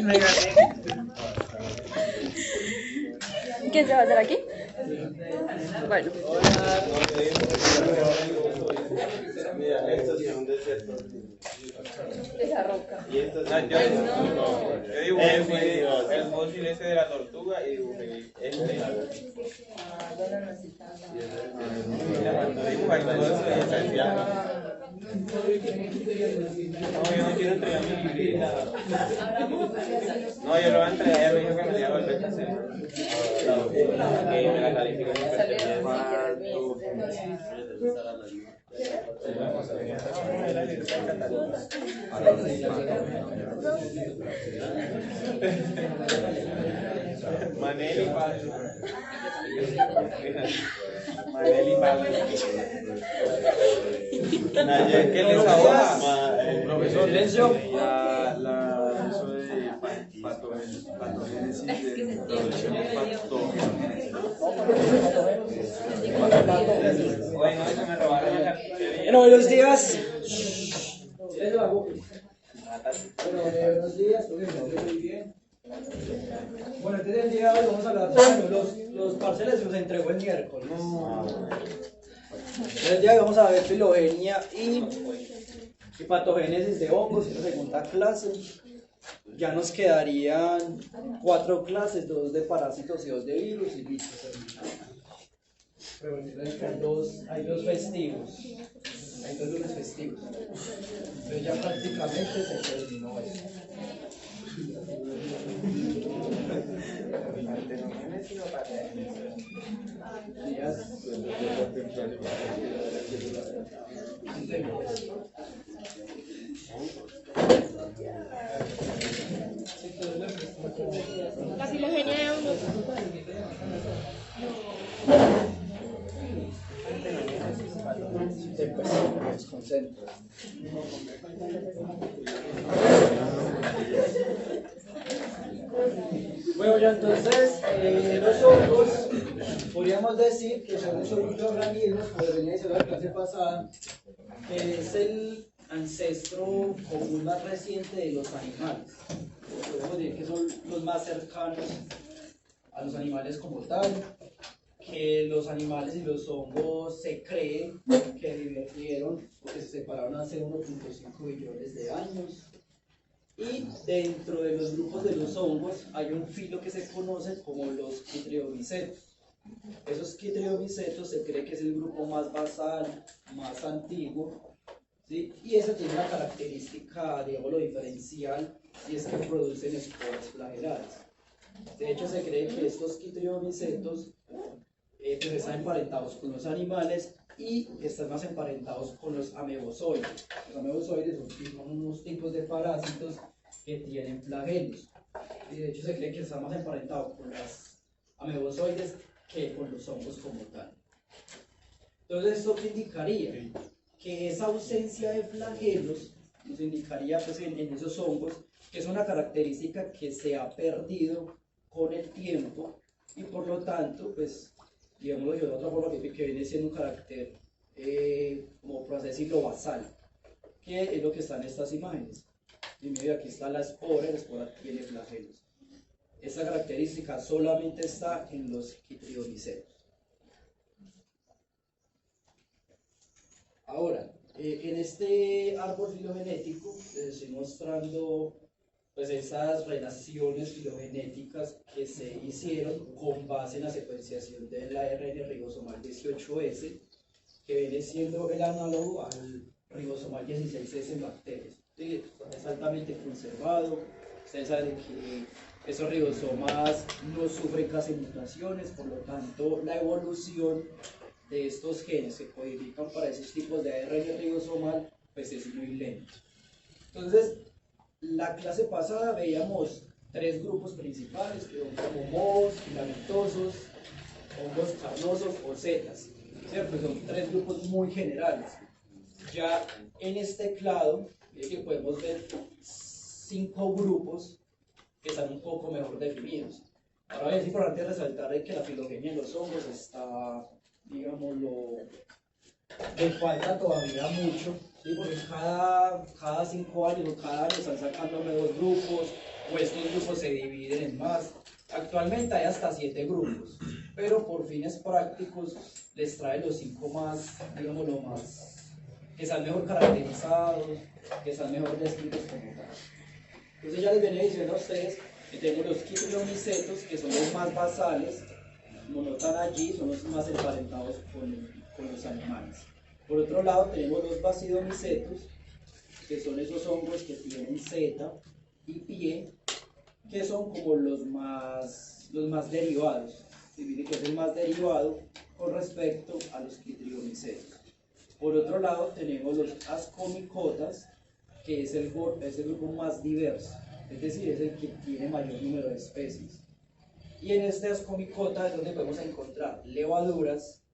Me gané. ¿Quién se va a hacer aquí? Bueno. Mira, esto sí es un desierto. Esa roca. Y esto sí No, yo dibujé precioso. el fósil ese de la tortuga y dibujé este. Cuando dibujas todo eso y está enviando. No, yo no quiero entregar mi libreta. No, yo lo voy a entregar, ella me dijo que me iba a volver a hacer. Que me la califican. Manel y Pablo. Manel y Pablo. Naye, ¿Qué les ahoga? Profesor Lencio, eso de patogénesis de producción de Bueno, eso me robaron la cartera. Bueno, buenos días. Buenos días, muy bien. Bueno, este es el día de hoy, vamos a hablar sobre los parciales que nos entregó el miércoles. El día de hoy vamos a ver filogenia y patogénesis de hongos, en la segunda clase. Ya nos quedarían 4 clases, 2 de parásitos y 2 de virus y listo. Pero hay dos festivos. Hay 2 lunes festivos. Entonces ya prácticamente se terminó eso. La filogenia de hongos. Pues, concentra. Bueno, ya entonces, los hongos, podríamos decir que son esos microorganismos, como venía diciendo la clase pasada, que es el ancestro común más reciente de los animales. Podemos decir que son los más cercanos a los animales como tal, que los animales y los hongos se cree que divergieron porque se separaron hace 1.5 billones de años. Y dentro de los grupos de los hongos hay un filo que se conoce como los Chytriomicetos. Esos Chytriomicetos se cree que es el grupo más basal, más antiguo, ¿sí? Y eso tiene una característica, digamos, lo diferencial, y es que producen esporas flageladas. De hecho, se cree que estos Chytriomicetos pues están emparentados con los animales y están más emparentados con los amebozoides. Los amebozoides son unos tipos de parásitos que tienen flagelos. Y de hecho se cree que están más emparentados con los amebozoides que con los hongos como tal. Entonces, ¿esto qué indicaría? Que esa ausencia de flagelos nos indicaría pues, en esos hongos que es una característica que se ha perdido con el tiempo y por lo tanto, pues, digámoslo de otra forma, que viene siendo un carácter, como por así decirlo, basal, que es lo que está en estas imágenes. Y mira, aquí está la espora tiene flagelos. Esta característica solamente está en los Chytriomicetos. Ahora, en este árbol filogenético les estoy mostrando pues esas relaciones filogenéticas que se hicieron con base en la secuenciación del ARN ribosomal 18S, que viene siendo el análogo al ribosomal 16S en bacterias. ¿Sí? Es altamente conservado. Ustedes saben que esos ribosomas no sufren casi mutaciones, por lo tanto la evolución de estos genes que codifican para esos tipos de ARN ribosomal pues es muy lento. Entonces, la clase pasada veíamos 3 grupos principales, que son como mohos, filamentosos, hongos carnosos o setas, ¿cierto? Son 3 grupos muy generales. Ya en este teclado que podemos ver 5 grupos que están un poco mejor definidos. Ahora es importante resaltar que la filogenia en los hongos está, digámoslo, le falta todavía mucho, ¿sí? Porque cada 5 años o cada año están sacando nuevos grupos, o estos grupos se dividen en más. Actualmente hay hasta 7 grupos, pero por fines prácticos les trae los 5 más, digamos, lo más, que están mejor caracterizados, que están mejor descritos como tal. Entonces ya les venía diciendo a ustedes que tenemos los quitriomicetos, que son los más basales, como notan allí, son los más emparentados con los animales. Por otro lado tenemos los basidomicetos, que son esos hongos que tienen seta y pie, que son como los más derivados. Se dice que es el más derivado con respecto a los quitriomicetos. Por otro lado tenemos los ascomicotas, que es el grupo más diverso, es decir, es el que tiene mayor número de especies. Y en este ascomicota es donde podemos encontrar levaduras,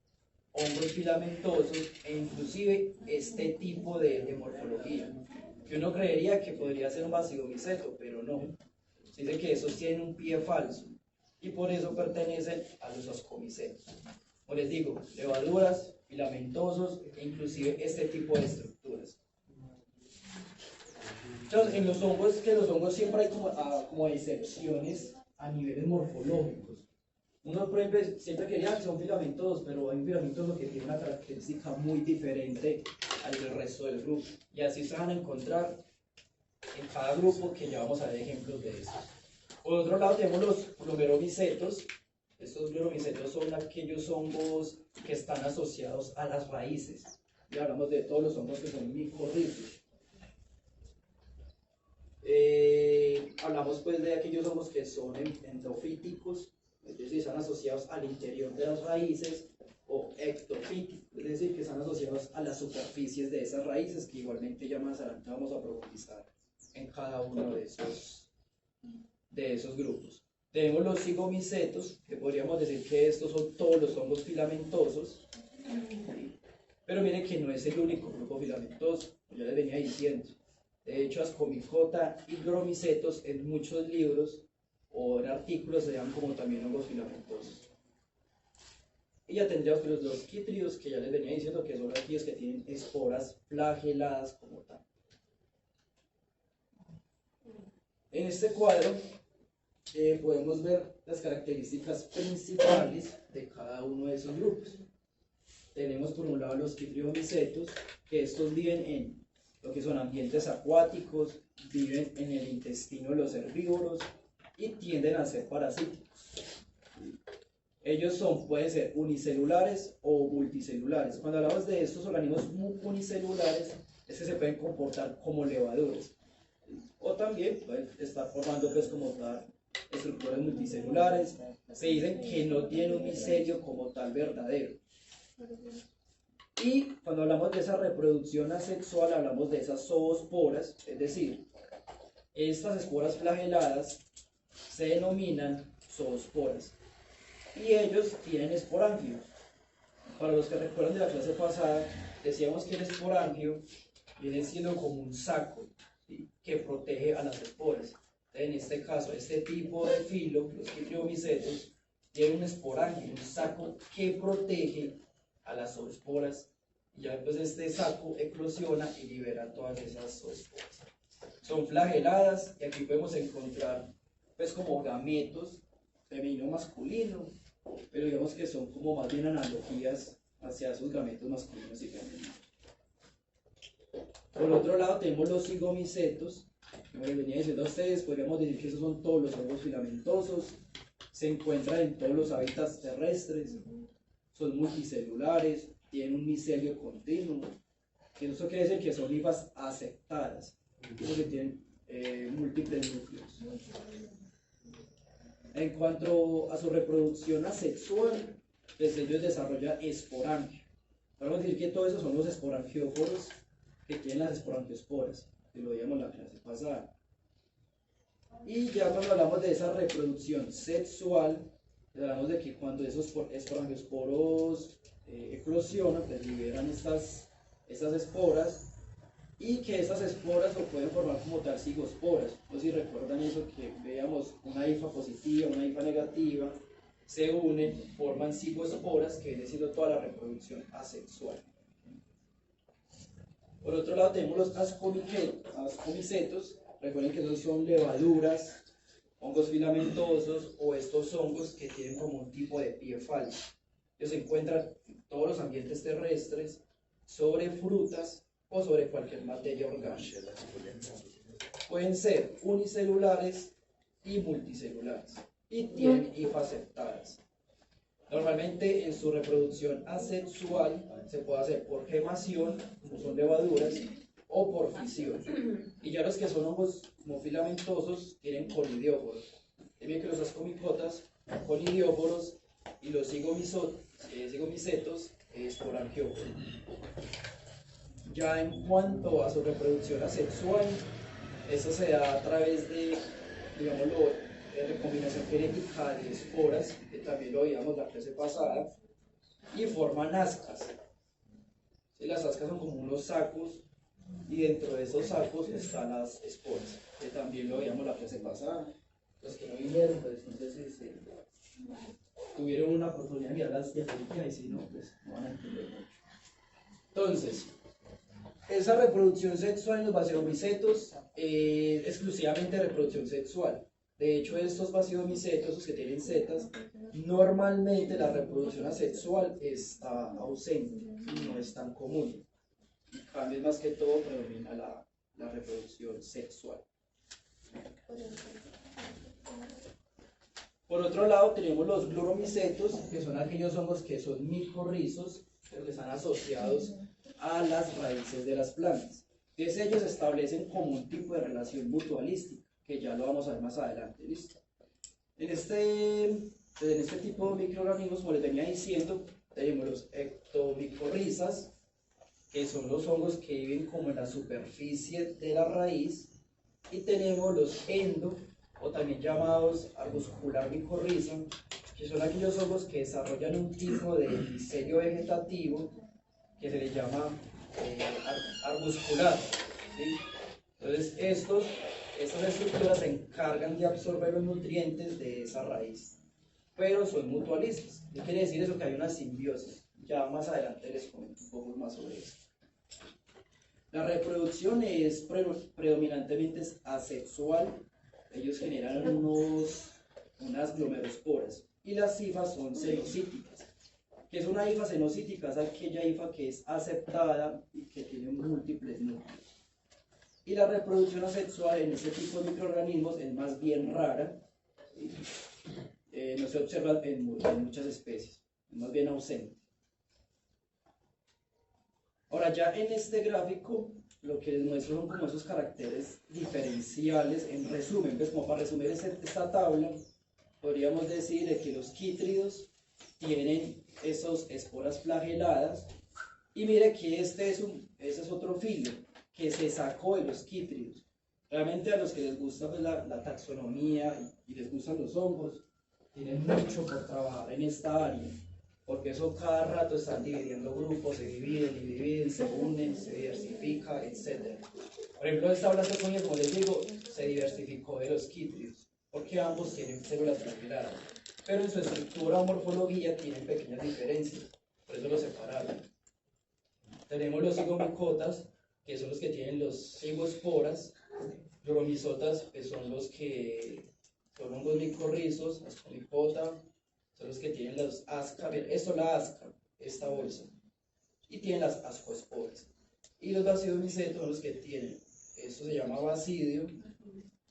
hongos filamentosos e inclusive este tipo de morfología, que uno creería que podría ser un basidomiceto, pero no. Se dice que esos tienen un pie falso y por eso pertenecen a los ascomicetos. Como les digo, levaduras, filamentosos e inclusive este tipo de estructuras. Entonces, en los hongos, que los hongos siempre hay como excepciones a niveles morfológicos. Uno, por ejemplo, siempre quería que son filamentosos, pero hay un filamentoso que tiene una característica muy diferente al del resto del grupo. Y así se van a encontrar en cada grupo, que ya vamos a ver ejemplos de esos. Por otro lado tenemos los glomeromicetos. Estos glomeromicetos son aquellos hongos que están asociados a las raíces. Y hablamos de todos los hongos que son micorrizos. Hablamos pues de aquellos hongos que son endofíticos, es decir, están asociados al interior de las raíces, o ectofíticos, es decir, que están asociados a las superficies de esas raíces, que igualmente ya más adelante vamos a profundizar en cada uno de esos grupos. Tenemos los zigomicetos, que podríamos decir que estos son todos los hongos filamentosos, pero miren que no es el único grupo filamentoso, como ya les venía diciendo. De hecho, ascomicota y glomicetos en muchos libros o en artículos se llaman como también hongos filamentosos. Y ya tendríamos los quítridos, que ya les venía diciendo que son aquellos que tienen esporas flageladas como tal. En este cuadro podemos ver las características principales de cada uno de esos grupos. Tenemos por un lado los quitriomicetos, que estos viven en lo que son ambientes acuáticos, viven en el intestino de los herbívoros y tienden a ser parásitos. Ellos pueden ser unicelulares o multicelulares. Cuando hablamos de estos organismos unicelulares, es que se pueden comportar como levaduras, o también pueden estar formando pues como tal estructuras multicelulares. Se dicen que no tienen un micelio como tal verdadero. Y cuando hablamos de esa reproducción asexual, hablamos de esas zoosporas, es decir, estas esporas flageladas se denominan zoosporas. Y ellos tienen esporangio. Para los que recuerdan de la clase pasada, decíamos que el esporangio viene siendo como un saco, ¿sí?, que protege a las esporas. En este caso, este tipo de filo, los quitriomicetos, tiene un esporangio, un saco que protege a las zoosporas, y ya después este saco eclosiona y libera todas esas zoosporas. Son flageladas, y aquí podemos encontrar pues como gametos femenino masculino, pero digamos que son como más bien analogías hacia esos gametos masculinos y femeninos. Por otro lado tenemos los zigomicetos, como les venía diciendo a ustedes, podríamos decir que esos son todos los hongos filamentosos, se encuentran en todos los hábitats terrestres, son multicelulares, tienen un micelio continuo, que eso quiere decir que son hifas aceptadas, porque tienen múltiples núcleos. En cuanto a su reproducción asexual, pues ellos desarrollan esporangio. Vamos a decir que todos esos son los esporangióforos que tienen las esporangiosporas, que lo veíamos la clase pasada. Y ya cuando hablamos de esa reproducción sexual, hablamos de que cuando esos esporangiosporos eclosionan, pues liberan estas esporas, y que estas esporas lo pueden formar como tal cigosporas. No sé si recuerdan eso, que veíamos una hifa positiva, una hifa negativa, se unen, forman cigosporas, que viene siendo toda la reproducción asexual. Por otro lado tenemos los ascomicetos. Recuerden que esos son levaduras, hongos filamentosos o estos hongos que tienen como un tipo de pie falso. Ellos se encuentran en todos los ambientes terrestres, sobre frutas o sobre cualquier materia orgánica. Pueden ser unicelulares y multicelulares y tienen hifas septadas. Normalmente en su reproducción asexual se puede hacer por gemación, como son levaduras, o por fisión. Y ya los que son hongos como filamentosos tienen conidióforos. Es bien que los ascomicotas, conidióforos, y los cigomicetos es por angióforo. Ya en cuanto a su reproducción asexual, eso se da a través de, digámoslo, de recombinación genética de esporas, que también lo veíamos la clase pasada, y forman ascas. ¿Sí? Las ascas son como unos sacos, y dentro de esos sacos están las esporas, que también lo veíamos la clase pasada. Los que no vinieron, pues entonces tuvieron una oportunidad de mirar las diapositivas, y si no, pues no van a entender mucho. Entonces, esa reproducción sexual en los basilomicetos es exclusivamente reproducción sexual. De hecho, estos basilomicetos, los que tienen setas, normalmente la reproducción asexual está ausente y no es tan común. En cambio, más que todo predomina la reproducción sexual. Por otro lado, tenemos los gluromicetos, que son aquellos hongos que son micorrizos, pero que están asociados a las raíces de las plantas. Entonces ellos establecen como un tipo de relación mutualística, que ya lo vamos a ver más adelante, ¿listo? En este tipo de microorganismos, como les venía diciendo, tenemos los ectomicorrizas, que son los hongos que viven como en la superficie de la raíz, y tenemos los endo, o también llamados arbuscular micorriza, que son aquellos hongos que desarrollan un tipo de diseño vegetativo que se le llama arbuscular, ¿sí? Entonces estas estructuras se encargan de absorber los nutrientes de esa raíz, pero son mutualistas. ¿Qué quiere decir eso? Que hay una simbiosis. Ya más adelante les comento un poco más sobre eso. La reproducción es predominantemente asexual. Ellos generan unas glomerosporas, y las hifas son cenocíticas. ¿Qué es una hifa cenocítica? Es aquella hifa que es aceptada y que tiene múltiples núcleos. Y la reproducción asexual en este tipo de microorganismos es más bien rara, no se observa en muchas especies, es más bien ausente. Ahora, ya en este gráfico lo que les muestro son como esos caracteres diferenciales en resumen. Pues como para resumir esta tabla, podríamos decir de que los quítridos tienen esas esporas flageladas, y mire que ese es otro filo que se sacó de los quítridos. Realmente a los que les gusta pues, la taxonomía y les gustan los hongos, tienen mucho por trabajar en esta área, porque eso cada rato están dividiendo grupos, se dividen, se unen, se diversifica, etc. Por ejemplo, esta tabla como les digo, se diversificó de los quítridos, porque ambos tienen células flageladas, pero en su estructura o morfología tienen pequeñas diferencias, por eso los separaron. Tenemos los cigomicotas, que son los que tienen los cigoesporas. Gluromicotas, que son los que son hongos micorrizos. Ascomicota son los que tienen las ascas. Esto es la asca, esta bolsa, y tienen las ascoesporas. Y los basilomicetos son los que tienen, esto se llama basidio,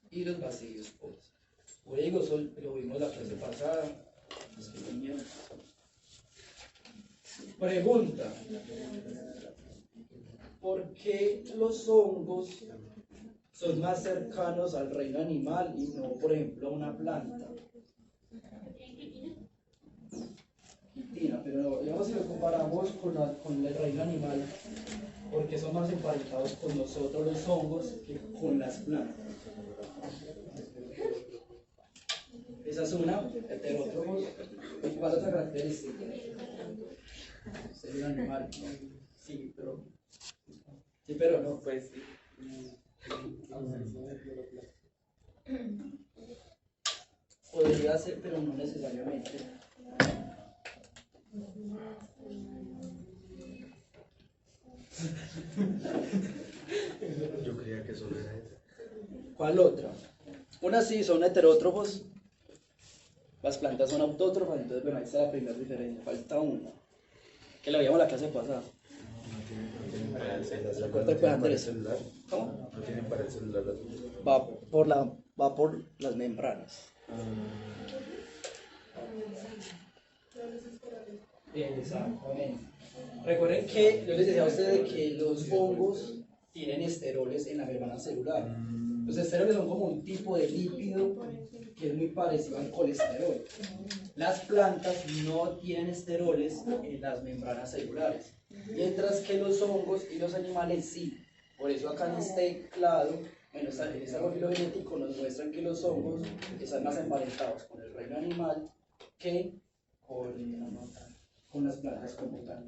y los basidiosporas. Por digo, eso lo vimos la clase pasada. Pregunta: ¿por qué los hongos son más cercanos al reino animal y no, por ejemplo, a una planta? Quitina, pero digamos si lo comparamos con el reino animal, porque son más emparentados con nosotros los hongos que con las plantas. Esa es una, heterótrofos. ¿Y cuál otra característica? Ser un animal. Sí, pero no. Pues sí. Podría ser, pero no necesariamente. Yo creía que solo era esa. ¿Cuál otra? Unas sí son heterótrofos, las plantas son autótrofas, entonces bueno, ahí está la primera diferencia. Falta una, que la veíamos la clase pasada. ¿Se acuerda que Andrés? celular? ¿Cómo? No tienen para el celular. Va por las membranas. Exactamente. Recuerden que yo les decía a ustedes que los hongos tienen esteroles en la membrana celular. Los esteroles son como un tipo de lípido que es muy parecido al colesterol. Las plantas no tienen esteroles en las membranas celulares, mientras que los hongos y los animales sí. Por eso acá en este lado, en este árbol filogenético nos muestran que los hongos están más emparentados con el reino animal que con las plantas como tal.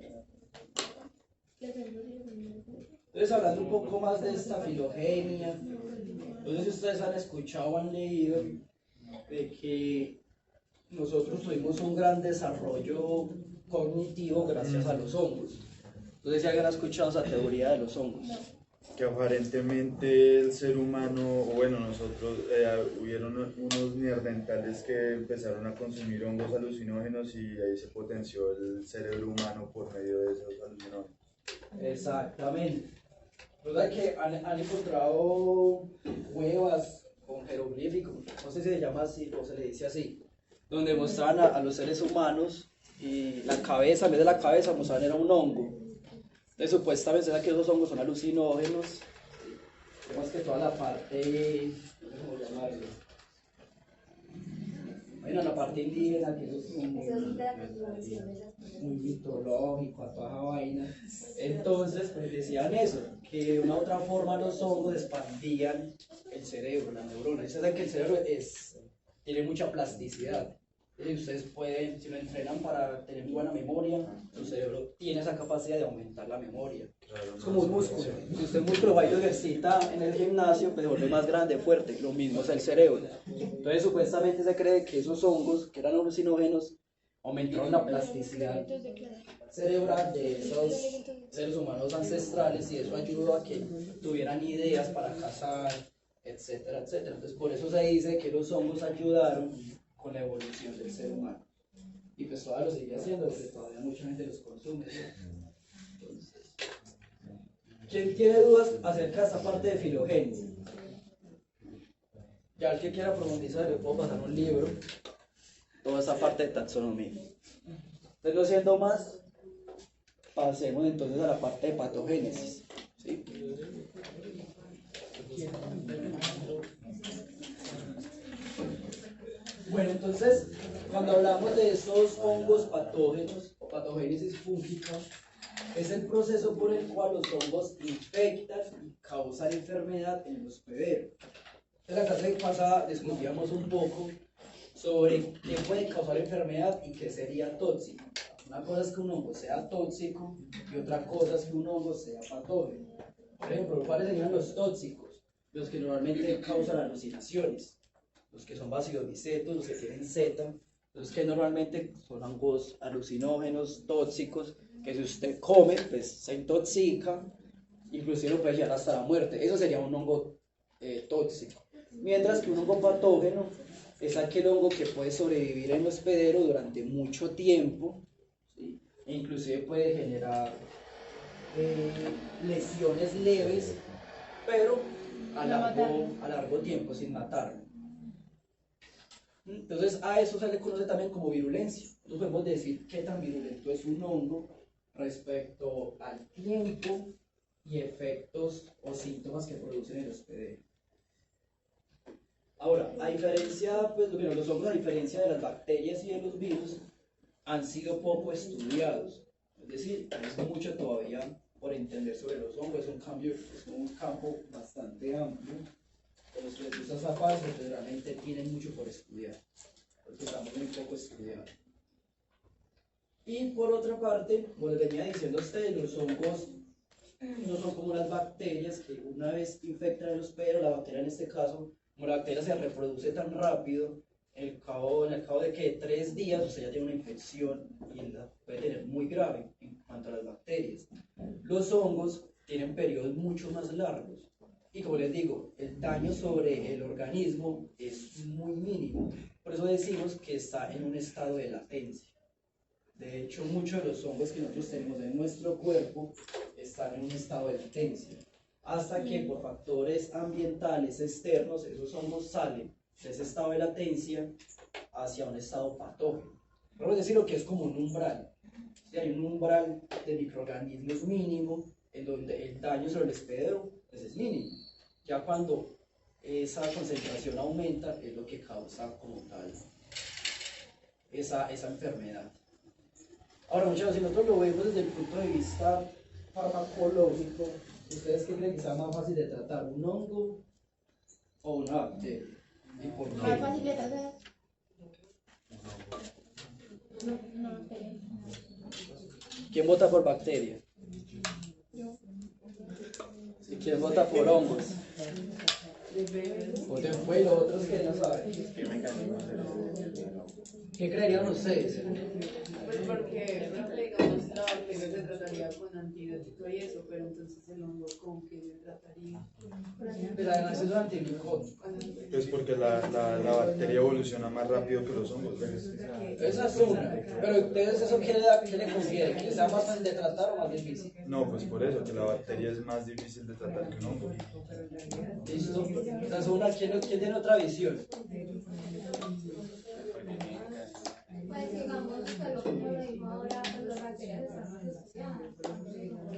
Entonces, hablando un poco más de esta filogenia, no sé si ustedes han escuchado o han leído de que nosotros tuvimos un gran desarrollo cognitivo gracias a los hongos. Entonces, si alguien ha escuchado esa teoría de los hongos. Que aparentemente el ser humano, o bueno, nosotros, hubieron unos neandertales que empezaron a consumir hongos alucinógenos y ahí se potenció el cerebro humano por medio de esos alucinógenos. Exactamente. ¿Verdad que han encontrado cuevas con jeroglíficos? No sé si se llama así o se le dice así, donde mostraban a los seres humanos y la cabeza, en vez de la cabeza, mostraban era un hongo. Entonces, supuestamente será que esos hongos son alucinógenos, más que toda la parte, no sé cómo llamarlo, bueno, la parte indígena, que eso es muy mitológico, a toda esa vaina. Entonces, pues decían eso, que de una u otra forma los hongos expandían el cerebro, la neurona. Ustedes saben que el cerebro tiene mucha plasticidad. Y ustedes pueden, si lo entrenan para tener buena memoria, su cerebro tiene esa capacidad de aumentar la memoria. Claro, Es como un músculo. Si usted músculo va y lo ejercita en el gimnasio, pues se vuelve más grande, fuerte. Lo mismo es el cerebro. Entonces, supuestamente se cree que esos hongos, que eran alucinógenos, aumentaron la plasticidad cerebral de esos seres humanos ancestrales y eso ayudó a que tuvieran ideas para cazar, etcétera, etcétera. Entonces, por eso se dice que los hongos ayudaron con la evolución del ser humano. Y pues todavía lo sigue haciendo porque todavía mucha gente los consume. Entonces, ¿quién tiene dudas acerca de esta parte de filogenia? Ya el que quiera profundizar le puedo pasar un libro, toda esa parte de taxonomía. Entonces, no siendo más, pasemos entonces a la parte de patogénesis. ¿Sí? Bueno, entonces, cuando hablamos de estos hongos patógenos o patogénesis fúngica, es el proceso por el cual los hongos infectan y causan enfermedad en el hospedero. En la clase pasada discutíamos un poco sobre qué puede causar enfermedad y qué sería tóxico. Una cosa es que un hongo sea tóxico y otra cosa es que un hongo sea patógeno. Por ejemplo, ¿cuáles serían los tóxicos? Los que normalmente causan alucinaciones. Los que son basiodicetos, los que tienen Z, los que normalmente son hongos alucinógenos, tóxicos, que si usted come, pues se intoxica, inclusive lo puede llevar hasta la muerte. Eso sería un hongo tóxico. Mientras que un hongo patógeno es aquel hongo que puede sobrevivir en el hospedero durante mucho tiempo, ¿sí? E inclusive puede generar lesiones leves, pero a largo tiempo, sin matarlo. Entonces a eso se le conoce también como virulencia. Nosotros podemos decir qué tan virulento es un hongo respecto al tiempo y efectos o síntomas que producen el hospedero. Ahora, a diferencia, pues bueno, los hongos, a diferencia de las bacterias y de los virus, han sido poco estudiados. Es decir, hay mucho todavía por entender sobre los hongos. Es un campo bastante amplio. Los que les gusta esa parte, pues realmente tienen mucho por estudiar, porque estamos muy poco estudiados. Y por otra parte, como les venía diciendo a ustedes, los hongos no son como las bacterias que una vez infectan el hospedero, la bacteria en este caso, como la bacteria se reproduce tan rápido, en el cabo de que 3 días usted ya tiene una infección y la puede tener muy grave en cuanto a las bacterias. Los hongos tienen periodos mucho más largos y como les digo, el daño sobre el organismo es muy mínimo. Por eso decimos que está en un estado de latencia. De hecho, muchos de los hongos que nosotros tenemos en nuestro cuerpo están en un estado de latencia. Hasta que por factores ambientales externos, esos hongos salen de ese estado de latencia hacia un estado patógeno. Podemos decir lo que es como un umbral. Si hay un umbral de microorganismos mínimo, en donde el daño sobre el hospedero pues, es mínimo. Ya cuando esa concentración aumenta, es lo que causa como tal esa enfermedad. Ahora, muchachos, si nosotros lo vemos desde el punto de vista farmacológico, ¿ustedes qué creen que sea más fácil de tratar, un hongo o una bacteria? ¿Y por qué? Más fácil de tratar. No, ¿Quién vota por bacteria? ¿Y quién vota por hongos? O después los otros que no saben. ¿Qué creerían ustedes? Pues porque, digamos, la bacteria se trataría con antibiótico y eso, pero entonces el hongo, ¿con qué se trataría? Pues además es un antimicótico. Pues porque la bacteria evoluciona más rápido que los hongos. Esa es una. Pero entonces, ¿eso qué le confiere? ¿Que sea más fácil de tratar o más difícil? No, pues por eso, que la bacteria es más difícil de tratar que un hongo. ¿Listo? Esa es una. ¿Quién tiene otra visión? pues digamos que lo como lo dijo ahora, pues las bacterias están más asociadas,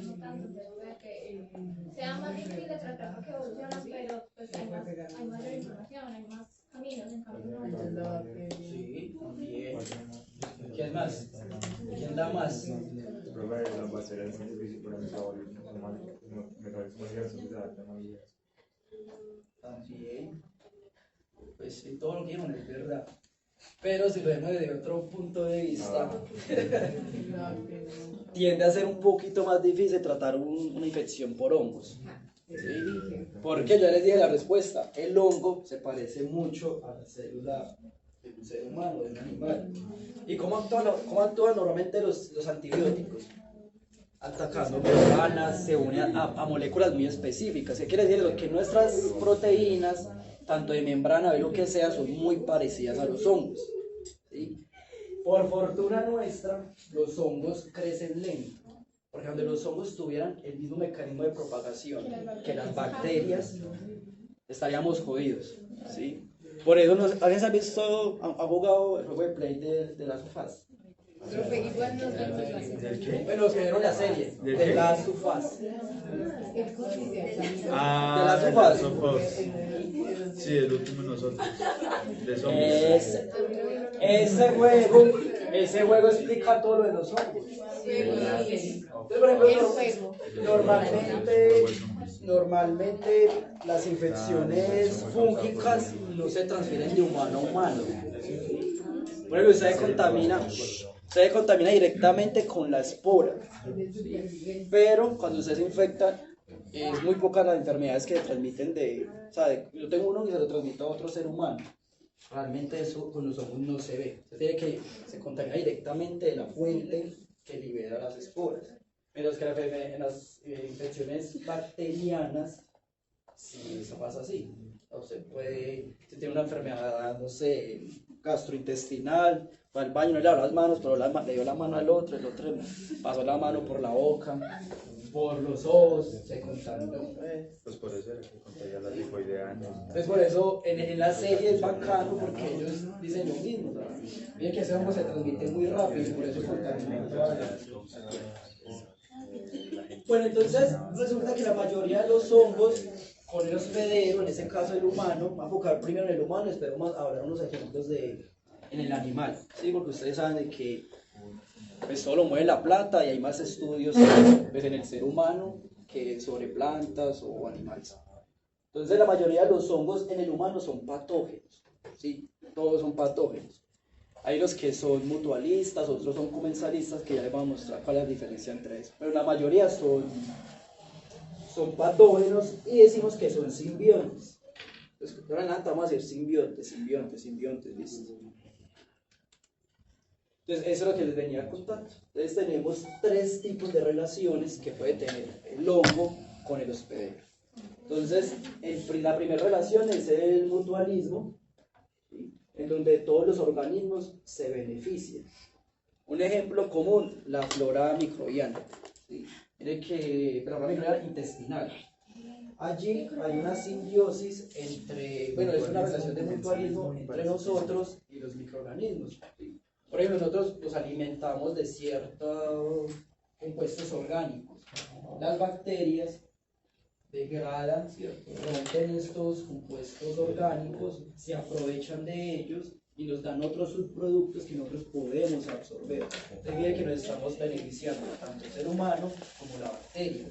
no tanto, puede que sea más difícil de tratar porque evolucionan, pero pues hay mayor información, hay más caminos en cambio. Sí, bien. ¿Quién más? ¿Quién da más? Las bacterias son difíciles por el metabolismo se adaptan a ellas. También. Pues sí, todo lo que dijeron es verdad. Pero si lo vemos desde otro punto de vista, tiende a ser un poquito más difícil tratar una infección por hongos. ¿Sí? Porque ya les dije la respuesta, el hongo se parece mucho a la célula de un ser humano, de un animal. ¿Y cómo actúan normalmente los antibióticos? Atacando membranas, se unen a moléculas muy específicas. ¿Qué quiere decir? Que nuestras proteínas, tanto de membrana o lo que sea, son muy parecidas a los hongos. ¿Sí? Por fortuna nuestra, los hongos crecen lento. Porque donde los hongos tuvieran el mismo mecanismo de propagación que las bacterias, estaríamos jodidos. ¿Sí? Por eso, ¿alguien se ha visto, ha jugado el juego de Play de Last of Us? Profe, igual nos vemos. Bueno, los que vieron la serie, de Last of Us. Ah, de The Last Last of of Us. Sí, el último de nosotros. De zombies. Ese juego explica todo lo de los hongos. Entonces, por ejemplo, normalmente las infecciones fúngicas no se transfieren de humano a humano. Por ejemplo, usted contamina directamente con la espora. Pero cuando usted se infecta, es muy pocas las enfermedades que se transmiten yo tengo uno y se lo transmito a otro ser humano. Realmente eso con los hongos no se ve. Se contamina directamente de la fuente que libera las esporas. Mientras que en las infecciones bacterianas, sí, eso pasa así. Si tiene una enfermedad, no sé, gastrointestinal, va al baño, no le lava las manos, pero le dio la mano al otro, el otro pasó la mano por la boca, por los ojos, se contaminó. Pues por eso era que contagia la tifoidea. Entonces por eso en la serie es bacano porque ellos dicen lo mismo. Miren que ese hongo se transmite muy rápido y por eso contamina todas las. Bueno, entonces resulta que la mayoría de los hongos con el hospedero, en ese caso el humano, va a enfocar primero en el humano, después vamos a hablar unos ejemplos en el animal, ¿sí? Porque ustedes saben de que pues, todo lo mueve la planta y hay más estudios pues, en el ser humano que sobre plantas o animales. Entonces la mayoría de los hongos en el humano son patógenos, ¿sí? Todos son patógenos. Hay los que son mutualistas, otros son comensalistas, que ya les voy a mostrar cuál es la diferencia entre eso. Pero la mayoría son patógenos y decimos que son simbiontes. Entonces, De ahora en adelante vamos a hacer simbiontes, listo. Entonces, eso es lo que les venía contando. Entonces, tenemos tres tipos de relaciones que puede tener el hongo con el hospedero. Entonces, la primera relación es el mutualismo, ¿sí? En donde todos los organismos se benefician. Un ejemplo común, la flora microbiana. ¿Sí? Mire que la flora microbiana intestinal. Allí hay una simbiosis entre, bueno, es una relación de mutualismo entre nosotros y los microorganismos. ¿Sí? Por ejemplo, nosotros nos alimentamos de ciertos compuestos orgánicos. Las bacterias degradan, ¿cierto? Rompen estos compuestos orgánicos, se aprovechan de ellos y nos dan otros subproductos que nosotros podemos absorber. Entonces, mire que nos estamos beneficiando tanto el ser humano como la bacteria.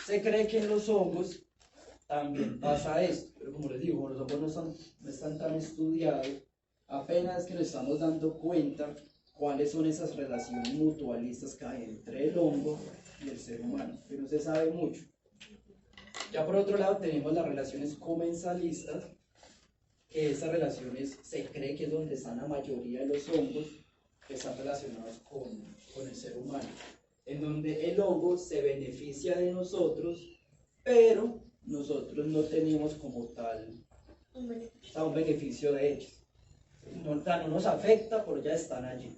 Se cree que en los hongos también pasa esto, pero como les digo, los hongos no están tan estudiados, apenas que nos estamos dando cuenta cuáles son esas relaciones mutualistas que hay entre el hongo y el ser humano, que no se sabe mucho. Ya por otro lado tenemos las relaciones comensalistas, que esas relaciones se cree que es donde están la mayoría de los hongos que están relacionados con el ser humano, en donde el hongo se beneficia de nosotros, pero nosotros no tenemos como tal un beneficio de ellos. No nos afecta, pero ya están allí.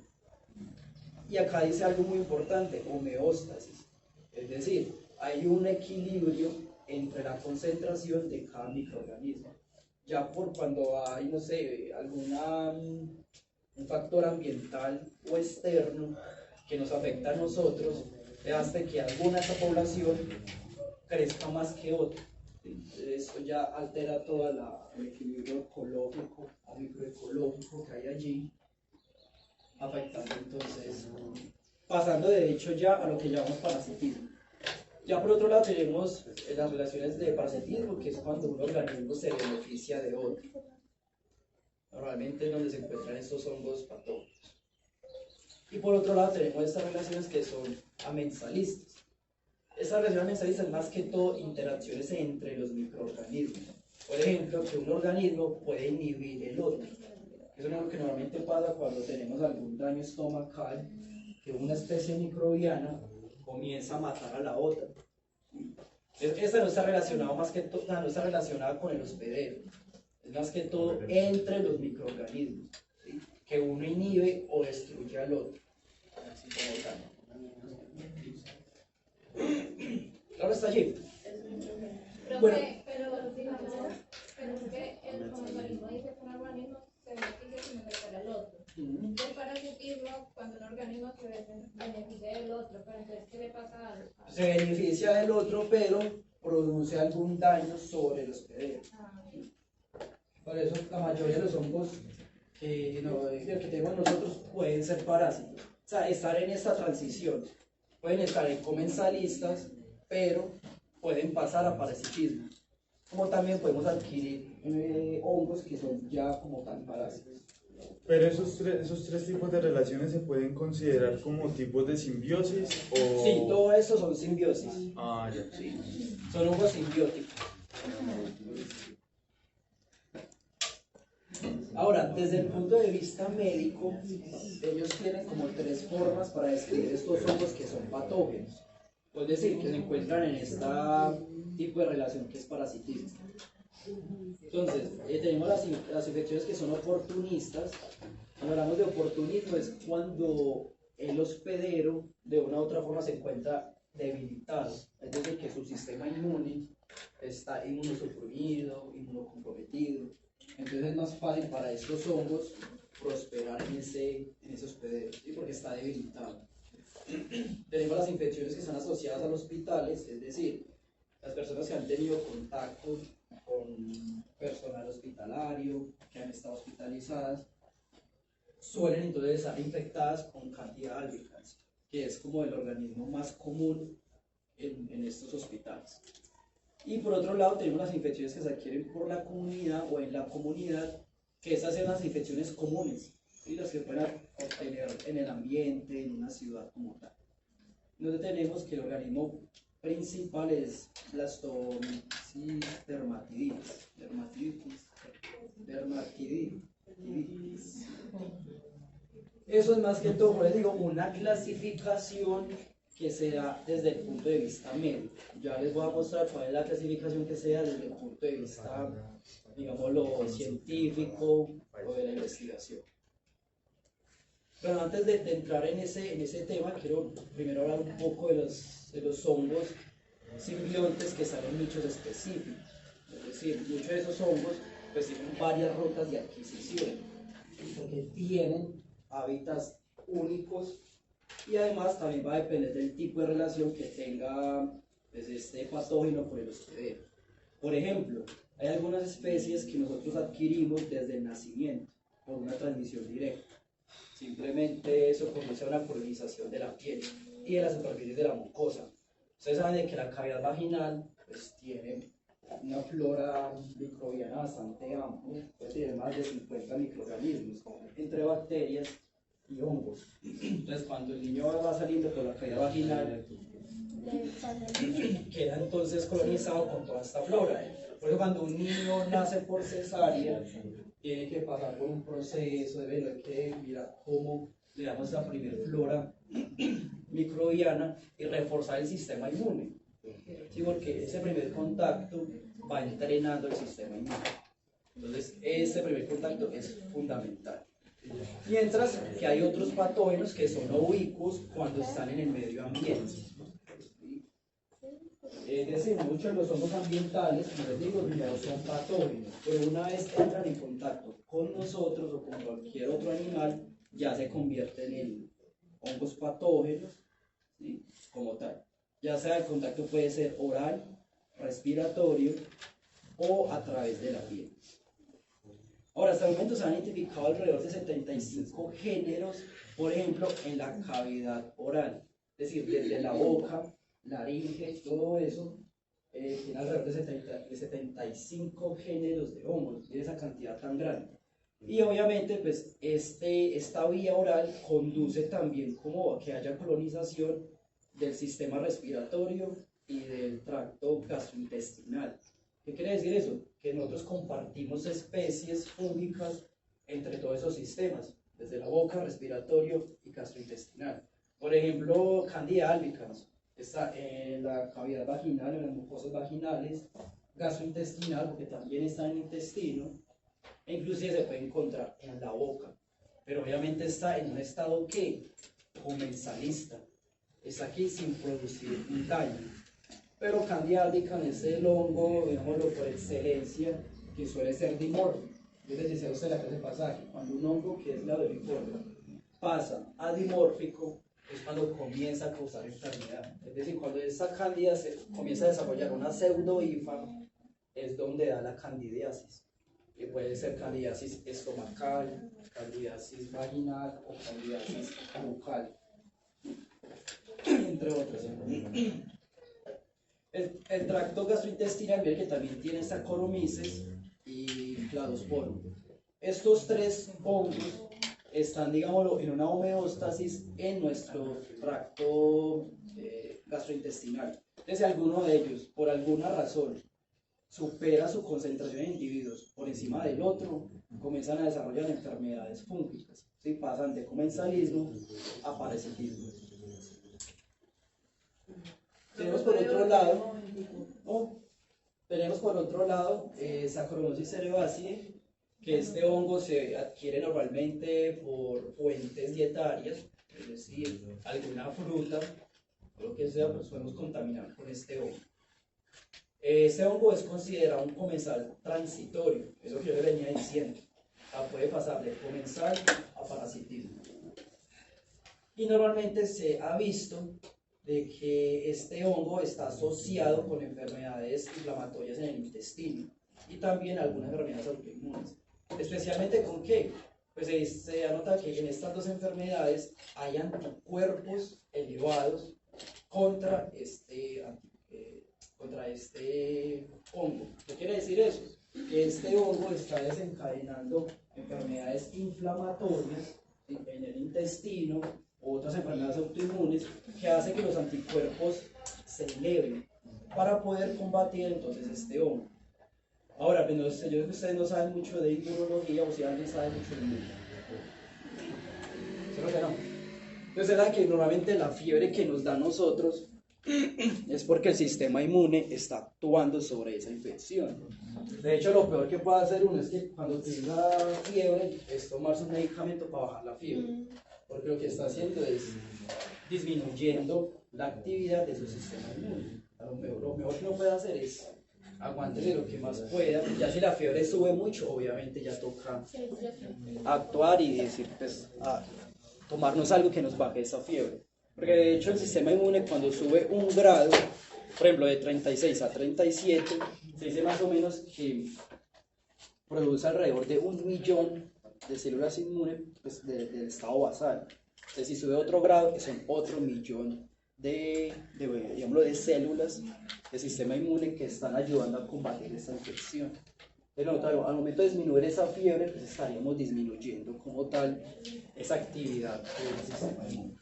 Y acá dice algo muy importante, homeostasis. Es decir, hay un equilibrio entre la concentración de cada microorganismo. Ya por cuando hay, no sé, un factor ambiental o externo que nos afecta a nosotros, hace que alguna de esa población crezca más que otra. Esto ya altera todo el equilibrio ecológico o microecológico que hay allí, afectando entonces, pasando de hecho ya a lo que llamamos parasitismo. Ya por otro lado tenemos las relaciones de parasitismo, que es cuando un organismo se beneficia de otro. Normalmente es donde se encuentran estos hongos patógenos. Y por otro lado tenemos estas relaciones que son amensalistas. Esta relación amensalista es más que todo interacciones entre los microorganismos. Por ejemplo, que un organismo puede inhibir el otro. Eso es algo que normalmente pasa cuando tenemos algún daño estomacal, que una especie microbiana comienza a matar a la otra. Esta no está relacionada más que todo, no está relacionada con el hospedero. Es más que todo entre los microorganismos, ¿sí? Que uno inhibe o destruye al otro. Así como tal. Ahora está allí. Bueno, pero digamos, es que el organismo dice que un organismo se beneficia sin afectar al otro. El parasitismo, cuando un organismo se beneficia del otro, pero entonces, ¿qué le pasa al? Se beneficia del otro, pero produce algún daño sobre el hospedero. Por eso la mayoría de los hongos que tenemos nosotros pueden ser parásitos. O sea, estar en esta transición. Pueden estar en comensalistas, pero pueden pasar a parasitismo. Como también podemos adquirir hongos que son ya como tal parásitos. Pero esos tres tipos de relaciones se pueden considerar como tipos de simbiosis o... Sí, todo eso son simbiosis. Ah, ya. Sí, son hongos simbióticos. Ahora, desde el punto de vista médico, ellos tienen como tres formas para describir estos hongos que son patógenos. Es decir, que se encuentran en este tipo de relación que es parasitismo. Entonces, tenemos las infecciones que son oportunistas. Cuando hablamos de oportunismo es cuando el hospedero de una u otra forma se encuentra debilitado, es decir, que su sistema inmune está inmunosuprimido, inmunocomprometido. Entonces es más fácil para estos hongos prosperar en ese hospedero, ¿sí? Porque está debilitado. Tenemos las infecciones que están asociadas a los hospitales, es decir, las personas que han tenido contacto con personal hospitalario, que han estado hospitalizadas, suelen entonces estar infectadas con Candida albicans, que es como el organismo más común en estos hospitales. Y por otro lado tenemos las infecciones que se adquieren por la comunidad o en la comunidad, que esas son las infecciones comunes, ¿sí? Las que pueden obtener en el ambiente, en una ciudad como tal. Donde tenemos que el organismo principal es Blastomyces dermatitis. conjuntivitis. Eso es más que todo, por eso digo, una clasificación que se da desde el punto de vista médico. Ya les voy a mostrar cuál es la clasificación que se da desde el punto de vista, digámoslo, científico o de la investigación. Pero antes de entrar en ese tema, quiero primero hablar un poco de los hongos simbiontes que salen en nichos específicos. Es decir, muchos de esos hongos pues tienen varias rutas de adquisición, porque tienen hábitats únicos y además también va a depender del tipo de relación que tenga pues, este patógeno con el hospedero. Por ejemplo, hay algunas especies que nosotros adquirimos desde el nacimiento por una transmisión directa. Simplemente eso conduce a una colonización de la piel y de las superficies de la mucosa. Ustedes saben de que la cavidad vaginal pues, tiene una flora microbiana bastante amplia, puede tener más de 50 microorganismos, entre bacterias y hongos. Entonces, cuando el niño va saliendo por la cavidad vaginal, queda entonces colonizado con toda esta flora. Por eso, cuando un niño nace por cesárea, tiene que pasar por un proceso de ver que mirar cómo le damos la primera flora microbiana y reforzar el sistema inmune. Sí, porque ese primer contacto va entrenando el sistema inmune. Entonces, ese primer contacto es fundamental. Mientras que hay otros patógenos que son ubicuos cuando están en el medio ambiente. Es decir, muchos de los hongos ambientales, como les digo, no son patógenos, pero una vez entran en contacto con nosotros o con cualquier otro animal, ya se convierten en hongos patógenos, ¿sí? Como tal. Ya sea el contacto puede ser oral, respiratorio o a través de la piel. Ahora, hasta el momento se han identificado alrededor de 75 géneros, por ejemplo, en la cavidad oral. Es decir, desde la boca, laringe, todo eso, tiene alrededor de 75 géneros de hongos, tiene esa cantidad tan grande. Y obviamente, pues, esta vía oral conduce también como a que haya colonización del sistema respiratorio y del tracto gastrointestinal. ¿Qué quiere decir eso? Que nosotros compartimos especies fúngicas entre todos esos sistemas, desde la boca, respiratorio y gastrointestinal. Por ejemplo, Candida albicans está en la cavidad vaginal, en las mucosas vaginales, gastrointestinal, porque también está en el intestino, e inclusive se puede encontrar en la boca, pero obviamente está en un estado que comensalista, está aquí sin producir un daño. Pero Candida albicans es el hongo, digámoslo por excelencia, que suele ser dimórfico. Yo les decía a usted la clase pasada, cuando un hongo que es lauriforme pasa a dimórfico, es cuando comienza a causar enfermedad. Es decir, cuando esta cándida se comienza a desarrollar una pseudohifa, es donde da la candidiasis. Que puede ser candidiasis estomacal, candidiasis vaginal o candidiasis bucal, entre otros. El tracto gastrointestinal, mire que también tiene Saccharomyces y Cladosporum. Estos tres hongos están, digámoslo, en una homeostasis en nuestro tracto gastrointestinal. Entonces, si alguno de ellos, por alguna razón, supera su concentración en individuos por encima del otro, comienzan a desarrollar enfermedades fúngicas. ¿Sí? Pasan de comensalismo a parasitismo. Tenemos por otro lado, Saccharomyces cerevisiae, que este hongo se adquiere normalmente por fuentes dietarias, es decir, alguna fruta o lo que sea, pues podemos contaminar con este hongo. Este hongo es considerado un comensal transitorio, es lo que yo le venía diciendo. Puede pasar de comensal a parasitismo. Y normalmente se ha visto de que este hongo está asociado con enfermedades inflamatorias en el intestino y también algunas enfermedades autoinmunes. ¿Especialmente con qué? Pues se anota que en estas dos enfermedades hay anticuerpos elevados contra este hongo. ¿Qué quiere decir eso? Que este hongo está desencadenando enfermedades inflamatorias en el intestino, otras enfermedades autoinmunes, que hace que los anticuerpos se eleven para poder combatir entonces este hongo. Ahora, pues no sé, yo creo que ustedes no saben mucho de inmunología o si alguien sabe mucho de inmunología. Creo que no. Entonces, es la que normalmente la fiebre que nos da a nosotros es porque el sistema inmune está actuando sobre esa infección. De hecho, lo peor que puede hacer uno es que cuando tenga fiebre es tomarse un medicamento para bajar la fiebre, porque lo que está haciendo es disminuyendo la actividad de su sistema inmune. Lo mejor que uno puede hacer es aguántese lo que más pueda. Ya si la fiebre sube mucho, obviamente ya toca actuar y decir, pues, tomarnos algo que nos baje esa fiebre. Porque de hecho el sistema inmune cuando sube 1 grado, por ejemplo de 36 a 37, se dice más o menos que produce alrededor de 1 millón de células inmunes pues, del estado basal. Entonces si sube otro grado, son otro millón digámoslo, de células del sistema inmune que están ayudando a combatir esta infección. Pero al momento de disminuir esa fiebre, pues estaríamos disminuyendo como tal esa actividad del sistema inmune.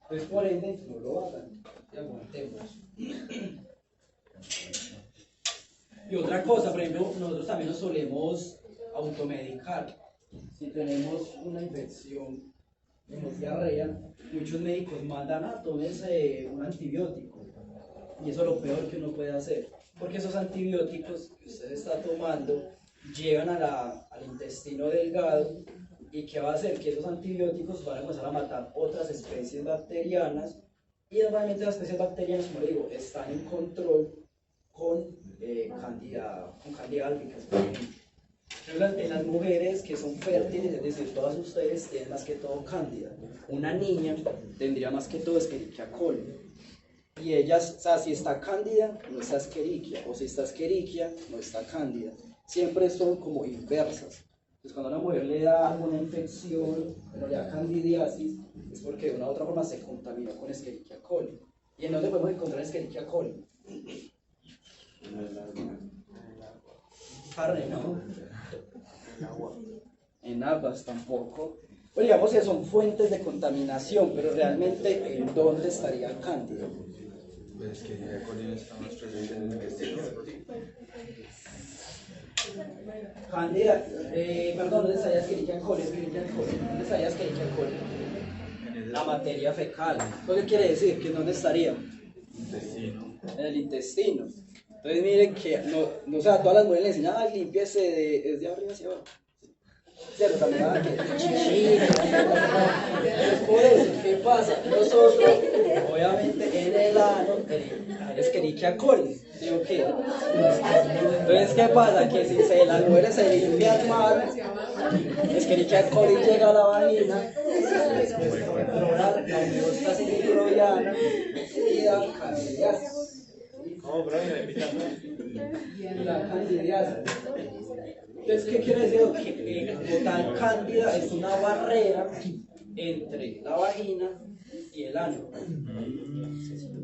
Entonces, por ende, no lo hagan y aguantemos. Y otra cosa, por ejemplo, nosotros también nos solemos automedicar. Si tenemos una infección, tenemos diarrea, muchos médicos mandan tómese un antibiótico. Y eso es lo peor que uno puede hacer. Porque esos antibióticos que usted está tomando llegan al intestino delgado. ¿Y qué va a hacer? Que esos antibióticos van a comenzar a matar otras especies bacterianas y realmente las especies bacterianas, como le digo, están en control con candida albicans, por ejemplo. En las mujeres que son fértiles, es decir, todas ustedes tienen más que todo cándida. Una niña tendría más que todo Escherichia coli. Y ellas, o sea, si está cándida, no está Escherichia, o si está Escherichia, no está cándida. Siempre son como inversas. Entonces, cuando a una mujer le da una infección, le da candidiasis, es porque de una u otra forma se contaminó con Escherichia coli. ¿Y en dónde podemos encontrar Escherichia coli? Carne, no. En aguas tampoco. Pues digamos que son fuentes de contaminación, pero realmente ¿en dónde estaría el cándido? Pues que ya con él está más presente en el intestino. Cándida, perdón, ¿dónde estaría Escherichia coli? ¿Dónde estaría Escherichia coli? La materia fecal. ¿Qué quiere decir? ¿Que dónde estaría? Intestino. En el intestino. Entonces miren que, no, o sea, todas las mujeres le enseñan, ay, límpiese es de arriba hacia abajo. Cierto, también chichi. Por eso, ¿qué pasa? Nosotros, obviamente, en el ano, hay Escherichia coli. ¿Digo qué? Entonces, ¿qué pasa? Que si las mujeres se limpian mal, Escherichia coli llega a la vagina, después controlar la homeostasis microbiana y da candidiasis. No, bro, me invitan. La candidiasis. Entonces, ¿qué quiere decir? Que como tal, cándida es una barrera entre la vagina y el ano.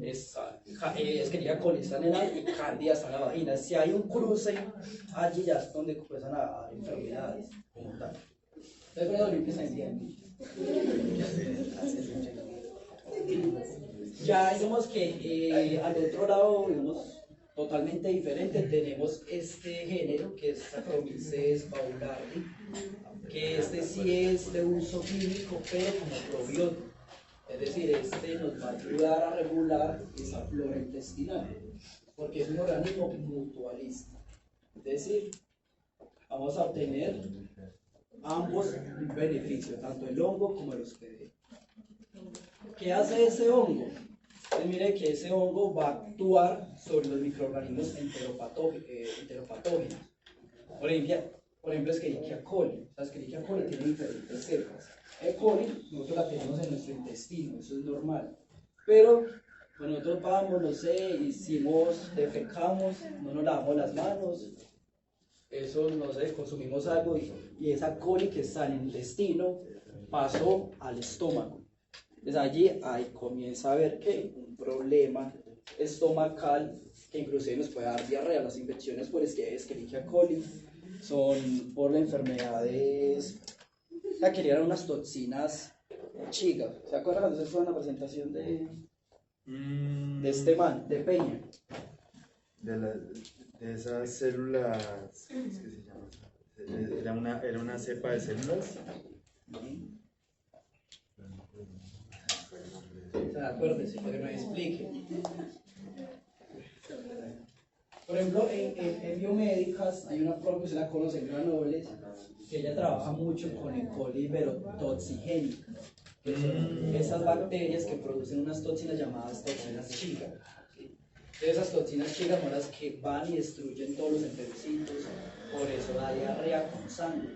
Escherichia coli está en el ano y cándida está en la vagina. Si hay un cruce, allí ya es donde comienzan a haber enfermedades como tal. Entonces, voy a limpiar ese diente. Ya digamos que al otro lado, digamos, totalmente diferente, tenemos este género que es Saccharomyces boulardii, que este sí es de uso químico, pero como probiótico. Es decir, este nos va a ayudar a regular esa flora intestinal, porque es un organismo mutualista. Es decir, vamos a obtener ambos beneficios, tanto el hongo como el hospedero. ¿Qué hace ese hongo? Pues mire que ese hongo va a actuar sobre los microorganismos enteropatógenos. Por ejemplo, Escherichia coli. La Escherichia coli tiene diferentes cepas. E. coli nosotros la tenemos en nuestro intestino, eso es normal. Pero cuando nosotros vamos, no sé, defecamos, no nos lavamos las manos, eso, no sé, consumimos algo y esa coli que está en el intestino pasó al estómago. Entonces allí comienza a haber un problema estomacal que inclusive nos puede dar diarrea. Las infecciones por Escherichia coli son por las enfermedades, que eran unas toxinas chigas. ¿Se acuerdan cuando se fue a una presentación de este man, de Peña? de esas células, ¿cómo es que se llama? Era una cepa de células. O sea, acuérdese, para que me explique. Por ejemplo, en biomédicas hay una profe que se la conoce en Granobles, que ella trabaja mucho con E. coli verotoxigénica, que son esas bacterias que producen unas toxinas llamadas toxinas chiga. ¿Sí? Entonces, esas toxinas chigas son las que van y destruyen todos los enterocitos, por eso da diarrea con sangre.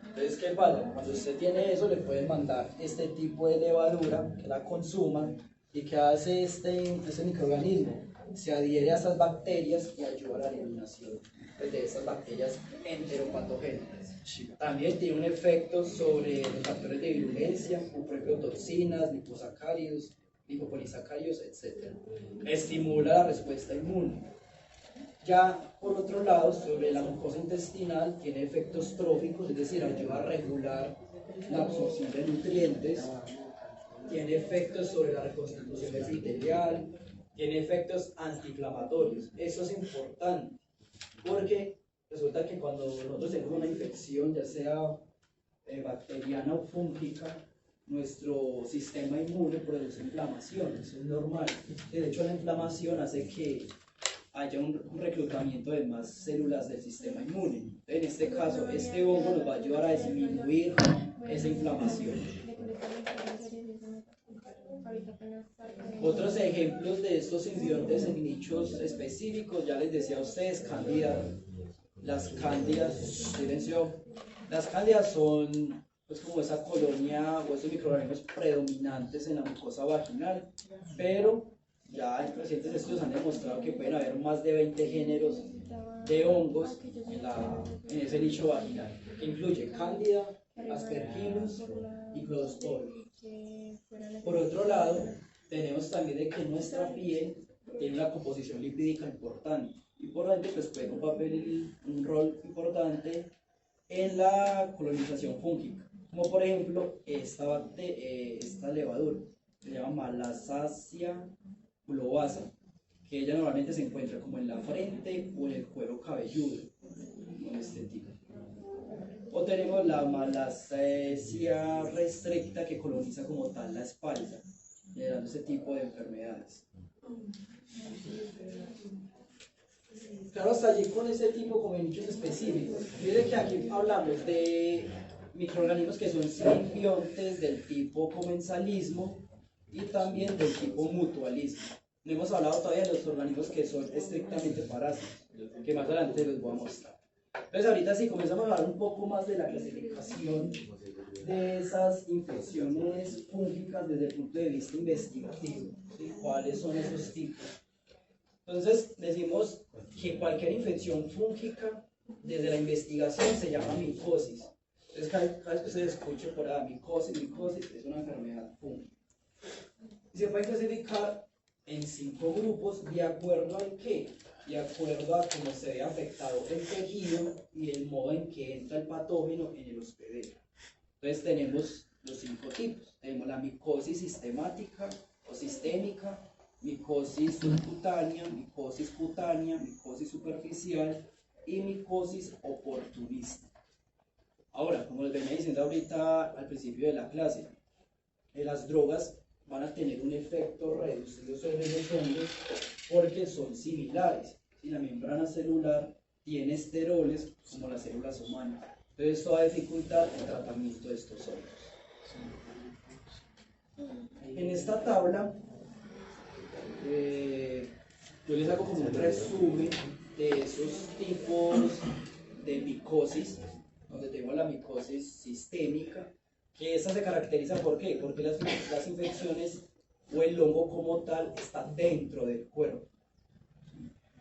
Entonces, ¿qué pasa? Cuando usted tiene eso, le pueden mandar este tipo de levadura que la consuma y que hace este microorganismo. Se adhiere a esas bacterias y ayuda a la eliminación de esas bacterias enteropatógenas. También tiene un efecto sobre los factores de virulencia, como por ejemplo toxinas, liposacáridos, lipopolisacáridos, etc. Estimula la respuesta inmune. Ya por otro lado, sobre la mucosa intestinal, tiene efectos tróficos, es decir, ayuda a regular la absorción de nutrientes, tiene efectos sobre la reconstitución epitelial, tiene efectos antiinflamatorios. Eso es importante, porque resulta que cuando nosotros tenemos una infección, ya sea bacteriana o fúngica, nuestro sistema inmune produce inflamación, eso es normal. De hecho, la inflamación hace que haya un reclutamiento de más células del sistema inmune. En este caso, este hongo nos va a ayudar a disminuir esa inflamación. Otros ejemplos de estos simbiontes en nichos específicos, ya les decía a ustedes, cándida. Las cándidas, silencio. Las cándidas son pues como esa colonia o esos microorganismos predominantes en la mucosa vaginal, pero ya en recientes estudios han demostrado que pueden haber más de 20 géneros de hongos en ese nicho vaginal, que incluye cándida, aspergillus y clostridium. Por otro lado, tenemos también de que nuestra piel tiene una composición lipídica importante y por ende pues juega un rol importante en la colonización fúngica, como por ejemplo esta levadura, se llama Malassezia bulbosa, que ella normalmente se encuentra como en la frente o en el cuero cabelludo, con este tipo. O tenemos la Malassezia restricta, que coloniza como tal la espalda, generando ese tipo de enfermedades. Claro, hasta allí con ese tipo como de nichos específicos. Miren que aquí hablamos de microorganismos que son simbiontes del tipo comensalismo y también del tipo mutualismo. No hemos hablado todavía de los organismos que son estrictamente parásitos, que más adelante les voy a mostrar. Entonces ahorita sí comenzamos a hablar un poco más de la clasificación de esas infecciones fúngicas desde el punto de vista investigativo, ¿sí? ¿Cuáles son esos tipos? Entonces decimos que cualquier infección fúngica desde la investigación se llama micosis. Entonces cada vez que usted escuche por ahí micosis, es una enfermedad fúngica. Y se puede clasificar en 5 grupos de acuerdo a qué, de acuerdo a cómo se ve afectado el tejido y el modo en que entra el patógeno en el hospedero. Entonces tenemos los 5 tipos. Tenemos la micosis sistemática o sistémica, micosis subcutánea, micosis cutánea, micosis superficial y micosis oportunista. Ahora, como les venía diciendo ahorita al principio de la clase, las drogas van a tener un efecto reducido sobre los hongos porque son similares. Y la membrana celular tiene esteroles como las células humanas. Entonces esto va a dificultar el tratamiento de estos hongos. En esta tabla yo les hago como un resumen de esos tipos de micosis, donde tengo la micosis sistémica, que esa se caracteriza ¿por qué? Porque las infecciones o el hongo como tal está dentro del cuerpo.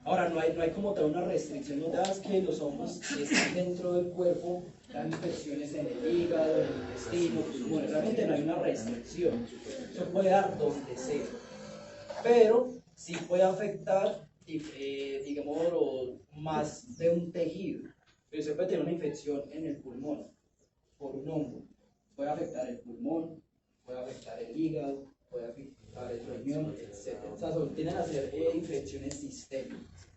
Ahora, no hay como tal una restricción, no das que los hongos están dentro del cuerpo, dan infecciones en el hígado, en el intestino, pulmones, realmente no hay una restricción, eso puede dar donde sea, pero sí puede afectar, digamos, más de un tejido, pero se puede tener una infección en el pulmón por un hongo, puede afectar el pulmón, puede afectar el hígado, puede afectar el riñón, etc. O sea, tienden a ser infecciones sistémicas.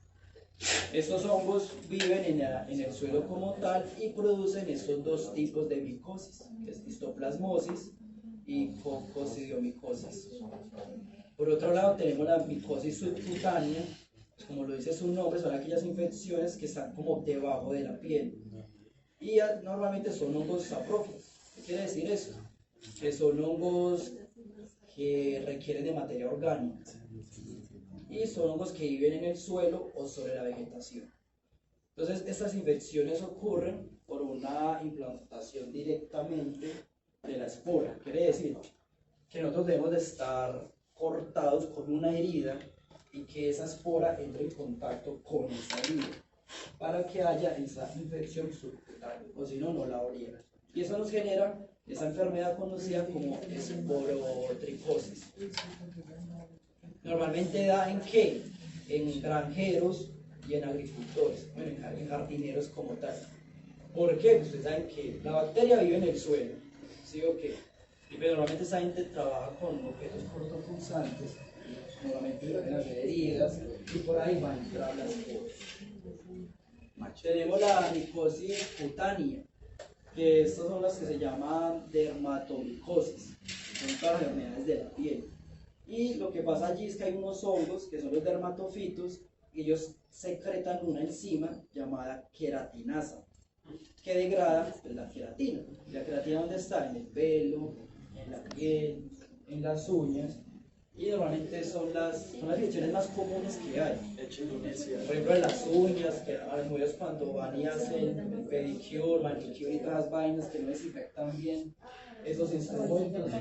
Estos hongos viven en el suelo como tal y producen estos dos tipos de micosis, que es histoplasmosis y coccidiomicosis. Por otro lado tenemos la micosis subcutánea, como lo dice su nombre, son aquellas infecciones que están como debajo de la piel. Y normalmente son hongos saprófilos. ¿Qué quiere decir eso? Que son hongos que requieren de materia orgánica. Y son hongos que viven en el suelo o sobre la vegetación. Entonces, estas infecciones ocurren por una implantación directamente de la espora. Quiere decir que nosotros debemos de estar cortados con una herida y que esa espora entre en contacto con esa herida para que haya esa infección subcutánea, o si no, no la habría. Y eso nos genera esa enfermedad conocida como esporotricosis. Normalmente da en qué? En granjeros y en agricultores, bueno, en jardineros como tal. ¿Por qué? Pues ustedes saben que la bacteria vive en el suelo, ¿sí o qué? Pero normalmente esa gente trabaja con objetos cortopulsantes, normalmente pueden hacer heridas y por ahí van a entrar las esporas. Tenemos la micosis cutánea, que estas son las que se llaman dermatomicosis, son todas las enfermedades de la piel. Y lo que pasa allí es que hay unos hongos que son los dermatofitos y ellos secretan una enzima llamada queratinasa que degrada la queratina. ¿Y la queratina dónde está? En el pelo, en la piel, en las uñas, y normalmente son las infecciones más comunes que hay. Por ejemplo, en las uñas, que a las mujeres cuando van y hacen pedicure, manicure y todas las vainas que no desinfectan bien esos instrumentos,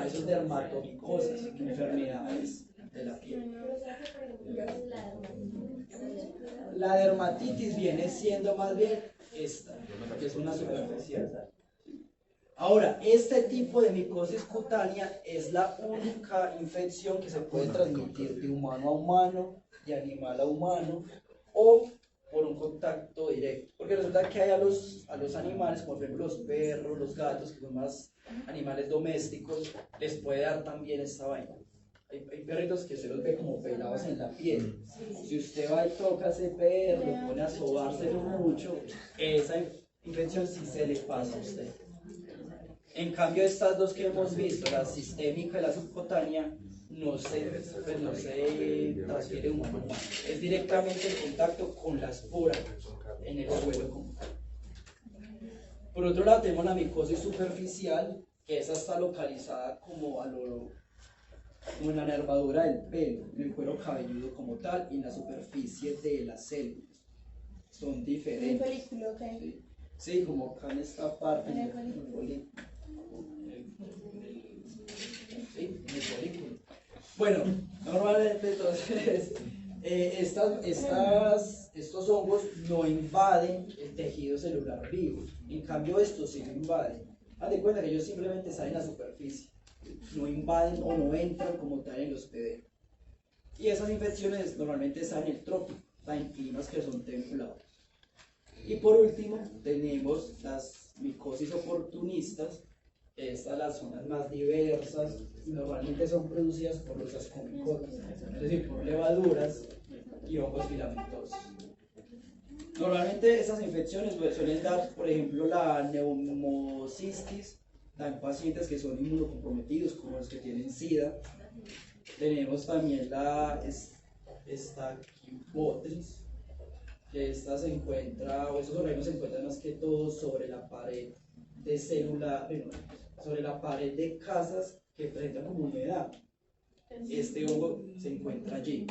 esos dermatomicosis, enfermedades de la piel. La dermatitis viene siendo más bien esta, que es una superficial. Ahora, este tipo de micosis cutánea es la única infección que se puede transmitir de humano a humano, de animal a humano, o por un contacto directo. Porque resulta que hay a los animales, como por ejemplo los perros, los gatos, que son más animales domésticos, les puede dar también esta vaina. Hay perritos que se los ve como pelados en la piel. Si usted va y toca a ese perro, lo pone a sobárselo mucho, esa infección sí se le pasa a usted. En cambio, estas dos que hemos visto, la sistémica y la subcutánea, no se transfiere humano a humano. Es directamente el contacto con la espora en el suelo como tal. Por otro lado, tenemos la micosis superficial, que esa está localizada como en la nervadura del pelo, en el cuero cabelludo como tal, y en la superficie de las células. Son diferentes. ¿Un folículo qué? Sí. Sí, como acá en esta parte, En el folículo. Sí, en el folículo. Bueno, normalmente entonces estos hongos no invaden el tejido celular vivo, en cambio estos sí lo invaden. Haz de cuenta que ellos simplemente salen a la superficie, no invaden o no entran como tal en el hospedero. Y esas infecciones normalmente están en el trópico, en climas que son templados. Y por último tenemos las micosis oportunistas. Estas las zonas más diversas normalmente son producidas por los ascomicotas, es decir, por levaduras y hongos filamentosos. Normalmente estas infecciones suelen dar, por ejemplo, la neumocistis, en pacientes que son inmunocomprometidos, como los que tienen SIDA. Tenemos también la estaquipotris, que esta se encuentra, o estos organismos se encuentran más que todo sobre la pared de célula, sobre la pared de casas que presentan como humedad. Este hongo se encuentra allí.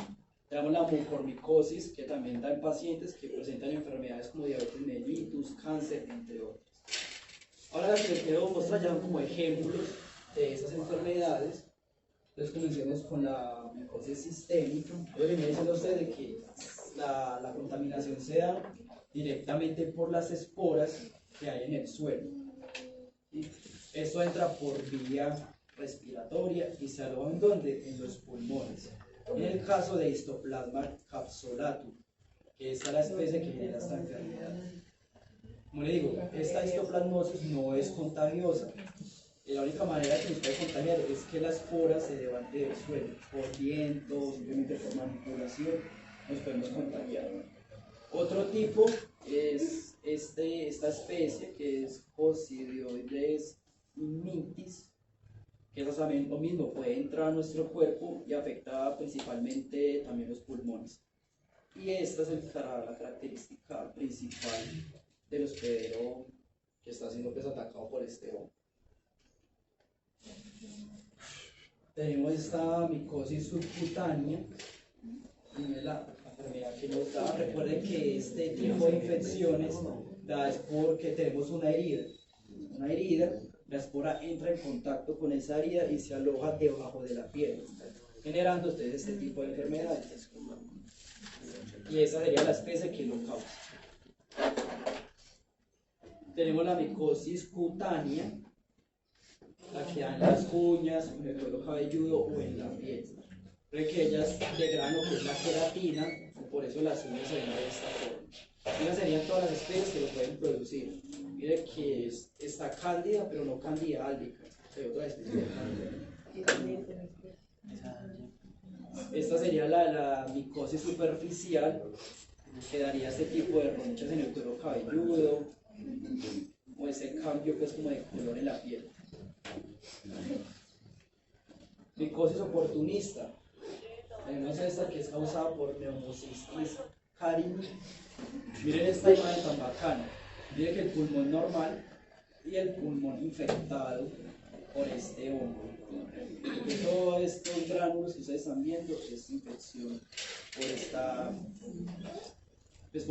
Tenemos la mucormicosis, que también da en pacientes que presentan enfermedades como diabetes mellitus, cáncer, entre otras. Ahora las que les quiero mostrar ya son como ejemplos de esas enfermedades. Entonces comencemos con la micosis sistémica. Yo venía diciendo a ustedes de que la contaminación se da directamente por las esporas que hay en el suelo. ¿Sí? Esto entra por vía respiratoria y se aloja ¿en dónde? En los pulmones. En el caso de Histoplasma capsulatum, que es la especie que genera esta enfermedad. Como le digo, esta histoplasmosis no es contagiosa. La única manera que nos puede contagiar es que la espora se levante del suelo, por viento, simplemente por manipulación, nos podemos contagiar. Otro tipo es esta especie que es Coccidioides mitis, que es también lo mismo, puede entrar a nuestro cuerpo y afecta principalmente también los pulmones. Y esta es la característica principal del hospedero que está siendo pues atacado por este hongo. Tenemos esta micosis subcutánea, y es la enfermedad que nos da. Recuerden que este tipo de infecciones da es porque tenemos una herida. La espora entra en contacto con esa herida y se aloja debajo de la piel, generando ustedes este tipo de enfermedades. Y esa sería la especie que lo causa. Tenemos la micosis cutánea, la que da en las uñas, en el cuero cabelludo o en la piel. Recuerden que ellas degradan lo que es la queratina, por eso las uñas se ven de esta forma. Esas serían todas las especies que lo pueden producir. Mire que está cándida, pero no cándida albicans. Hay otra especie de cándida. Esta sería la micosis superficial, que daría este tipo de ronchas en el cuero cabelludo, o ese cambio pues como de color en la piel. Micosis oportunista. Tenemos esta que es causada por Pneumocystis carinii. Miren esta imagen tan bacana. Miren que el pulmón normal y el pulmón infectado por este hongo. Todos estos gránulos que ustedes están viendo es infección por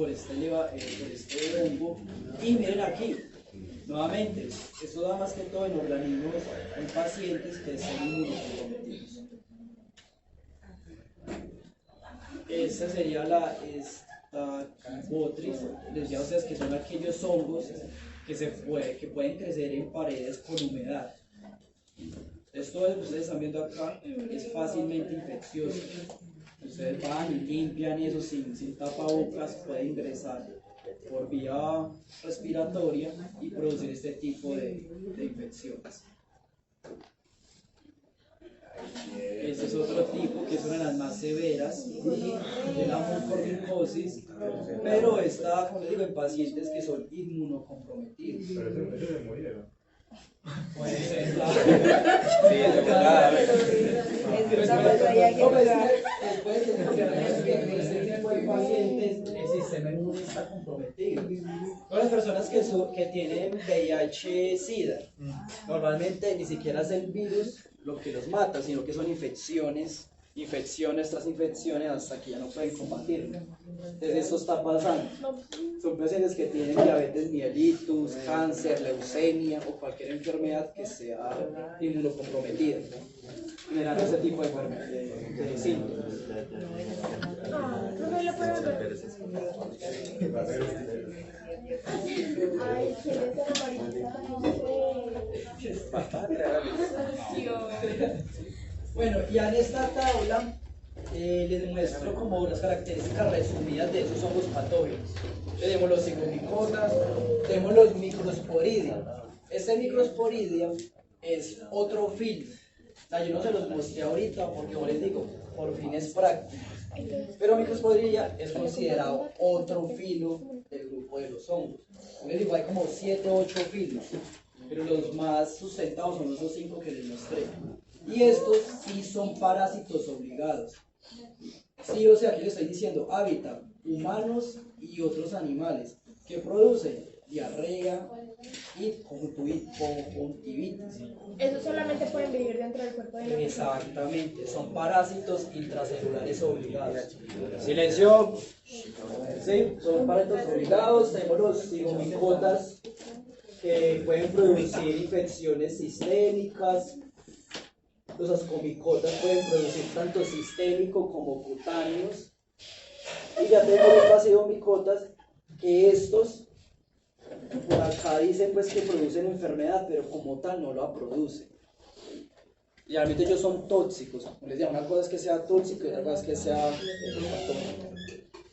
este hongo. Y miren aquí, nuevamente, esto da más que todo en organismos, en pacientes que están inmunocomprometidos. Esta sería esta Botrytis. Les decía a ustedes que son aquellos hongos que pueden crecer en paredes con humedad. Esto que ustedes están viendo acá es fácilmente infeccioso. Ustedes van y limpian eso sin tapabocas, puede ingresar por vía respiratoria y producir este tipo de infecciones. Este es otro tipo que es una de las más severas de la mucormicosis, pero está, como les digo, en pacientes que son inmunocomprometidos. Pero eso se murieron. Puede ser, después de tener este tipo de pacientes, el sistema inmune está comprometido. Todas las personas que tienen VIH-Sida, normalmente ni siquiera es el virus lo que los mata, sino que son infecciones tras infecciones hasta que ya no pueden combatirlo. Entonces esto está pasando. Son pacientes que tienen diabetes mellitus, cáncer, leucemia o cualquier enfermedad que sea inmunocomprometida, generando ese tipo de enfermedades, de síntomas. Ay, ¿quieres ser Bueno, ya en esta tabla les muestro como las características resumidas de esos hongos patógenos. Tenemos los cigomicotas, tenemos los microsporidium. Este microsporidium es otro filo. Yo no se los mostré ahorita porque, como les digo, por fines prácticos. Pero microsporidia es considerado otro filo del grupo de los hongos. Como les digo, hay como 7 o 8 filos, pero los más sustentados son esos 5 que les mostré. Y estos sí son parásitos obligados. Sí, o sea, aquí les estoy diciendo, hábitat humanos y otros animales que producen diarrea y conjuntivitis. Esos solamente pueden vivir dentro del cuerpo de la persona. Exactamente, son parásitos intracelulares obligados. Silencio. Sí, son parásitos obligados. Tenemos los cigomicotas que pueden producir infecciones sistémicas. Los ascomicotas pueden producir tanto sistémico como cutáneos. Y ya tenemos los basilomicotas, que estos por acá dicen pues que producen enfermedad, pero como tal no la producen. Y realmente ellos son tóxicos. Como les digo, una cosa es que sea tóxico y otra cosa es que sea patógeno.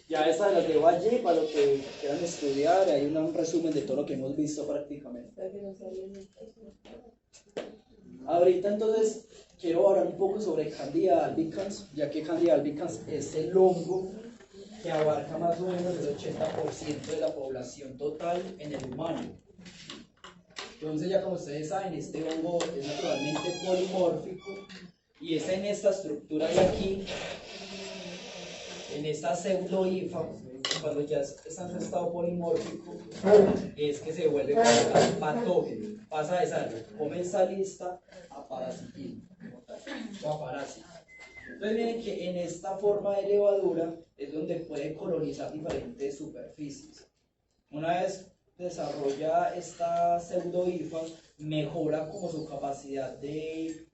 Ya estas las dejo allí para los que quieran estudiar. Hay un resumen de todo lo que hemos visto prácticamente. Ahorita entonces quiero hablar un poco sobre Candida albicans, ya que Candida albicans es el hongo que abarca más o menos el 80% de la población total en el humano. Entonces, ya como ustedes saben, este hongo es naturalmente polimórfico y es en esta estructura de aquí, en esta pseudohifa, cuando ya está en su estado polimórfico, es que se vuelve patógeno, pasa de ser comensalista a parasitismo, o a parásito. Entonces miren que en esta forma de levadura es donde puede colonizar diferentes superficies. Una vez desarrolla esta pseudohifa, mejora como su capacidad de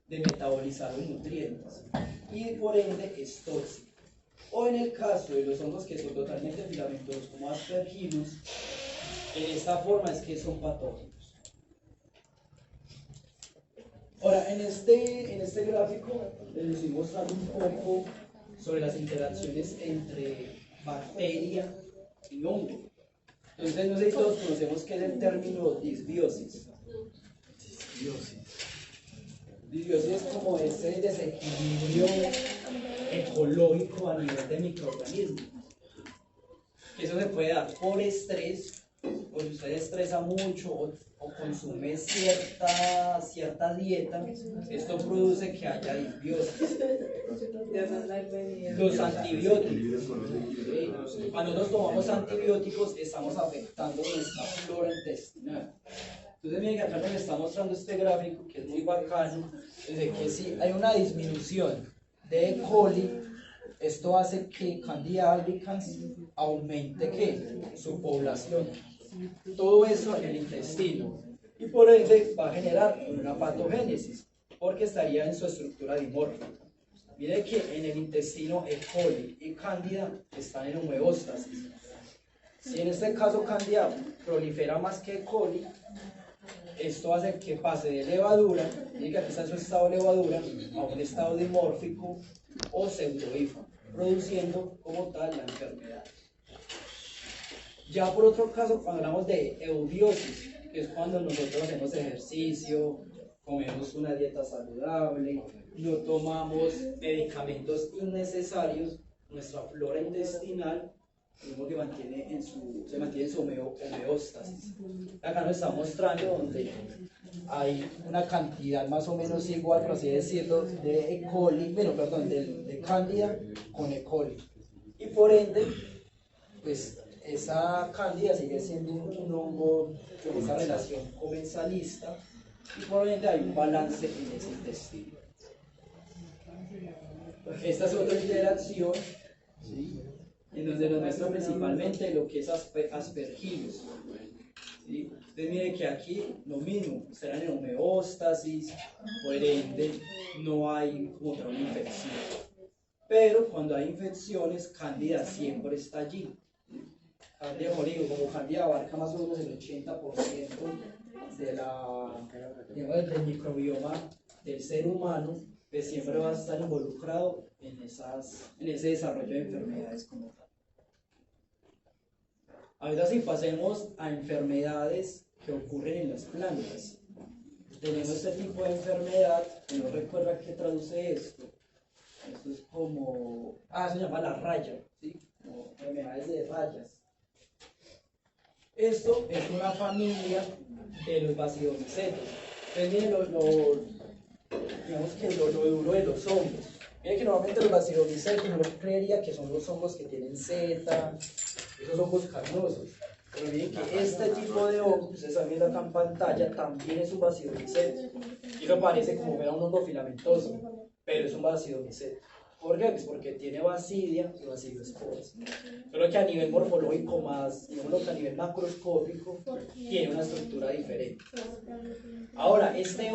metabolizar los nutrientes y por ende es tóxico. O en el caso de los hongos que son totalmente filamentosos como Aspergillus, en esta forma es que son patógenos. Ahora, en este gráfico les estoy mostrando un poco sobre las interacciones entre bacteria y hongo. Entonces, no sé si todos conocemos qué es el término disbiosis. Disbiosis es como ese desequilibrio ecológico a nivel de microorganismos. Eso se puede dar por estrés, o si usted estresa mucho o consume cierta dieta, esto produce que haya disbiosis. Los antibióticos, cuando nosotros tomamos antibióticos estamos afectando nuestra flora intestinal. Entonces miren que acá nos está mostrando este gráfico que es muy bacano, desde que si hay una disminución de E. coli, esto hace que Candida albicans aumente su población. Todo eso en el intestino y por ende va a generar una patogénesis porque estaría en su estructura dimórfica. Mire que en el intestino E. coli y Candida están en homeostasis. Si en este caso Candida prolifera más que E. coli, esto hace que pase de levadura, mire que aquí está en su estado de levadura, a un estado dimórfico o pseudohifa, produciendo como tal la enfermedad. Ya por otro caso, cuando hablamos de eubiosis, que es cuando nosotros hacemos ejercicio, comemos una dieta saludable, no tomamos medicamentos innecesarios, nuestra flora intestinal que se mantiene en su homeostasis. Acá nos está mostrando donde hay una cantidad más o menos igual, por así decirlo, de E. coli, de Candida con E. coli. Y por ende, pues esa Candida sigue siendo un hongo con esa relación comensalista y por ende hay un balance en ese intestino. Esta es otra interacción, ¿sí?, en donde nos muestra principalmente lo que es Aspergillus. ¿Sí? Entonces mire que aquí lo mismo, estarán en homeostasis, por ende no hay como otra infección. Pero cuando hay infecciones, Candida siempre está allí. Candida, como Candida abarca más o menos el 80% del microbioma del ser humano, pues siempre va a estar involucrado en ese desarrollo de enfermedades como tal. Ahora sí, pasemos a enfermedades que ocurren en las plantas. Tenemos este tipo de enfermedad, que no recuerda qué traduce esto. Esto es como, se llama la raya, ¿sí? Como enfermedades de rayas. Esto es una familia de los bacidomicetos. Entonces miren digamos que lo duro de los hongos. Miren que normalmente los bacidomicetos uno creería que son los hongos que tienen seta, esos hongos carnosos. Pero miren que este tipo de hongo, ustedes están viendo acá en pantalla, también es un bacidomiceto. Y no parece como ver a un hongo filamentoso, pero es un bacidomiceto. ¿Por qué? Pues porque tiene basidia y basilosporas. Solo que a nivel morfológico más, digamos que a nivel macroscópico, tiene una estructura diferente. Ahora, estos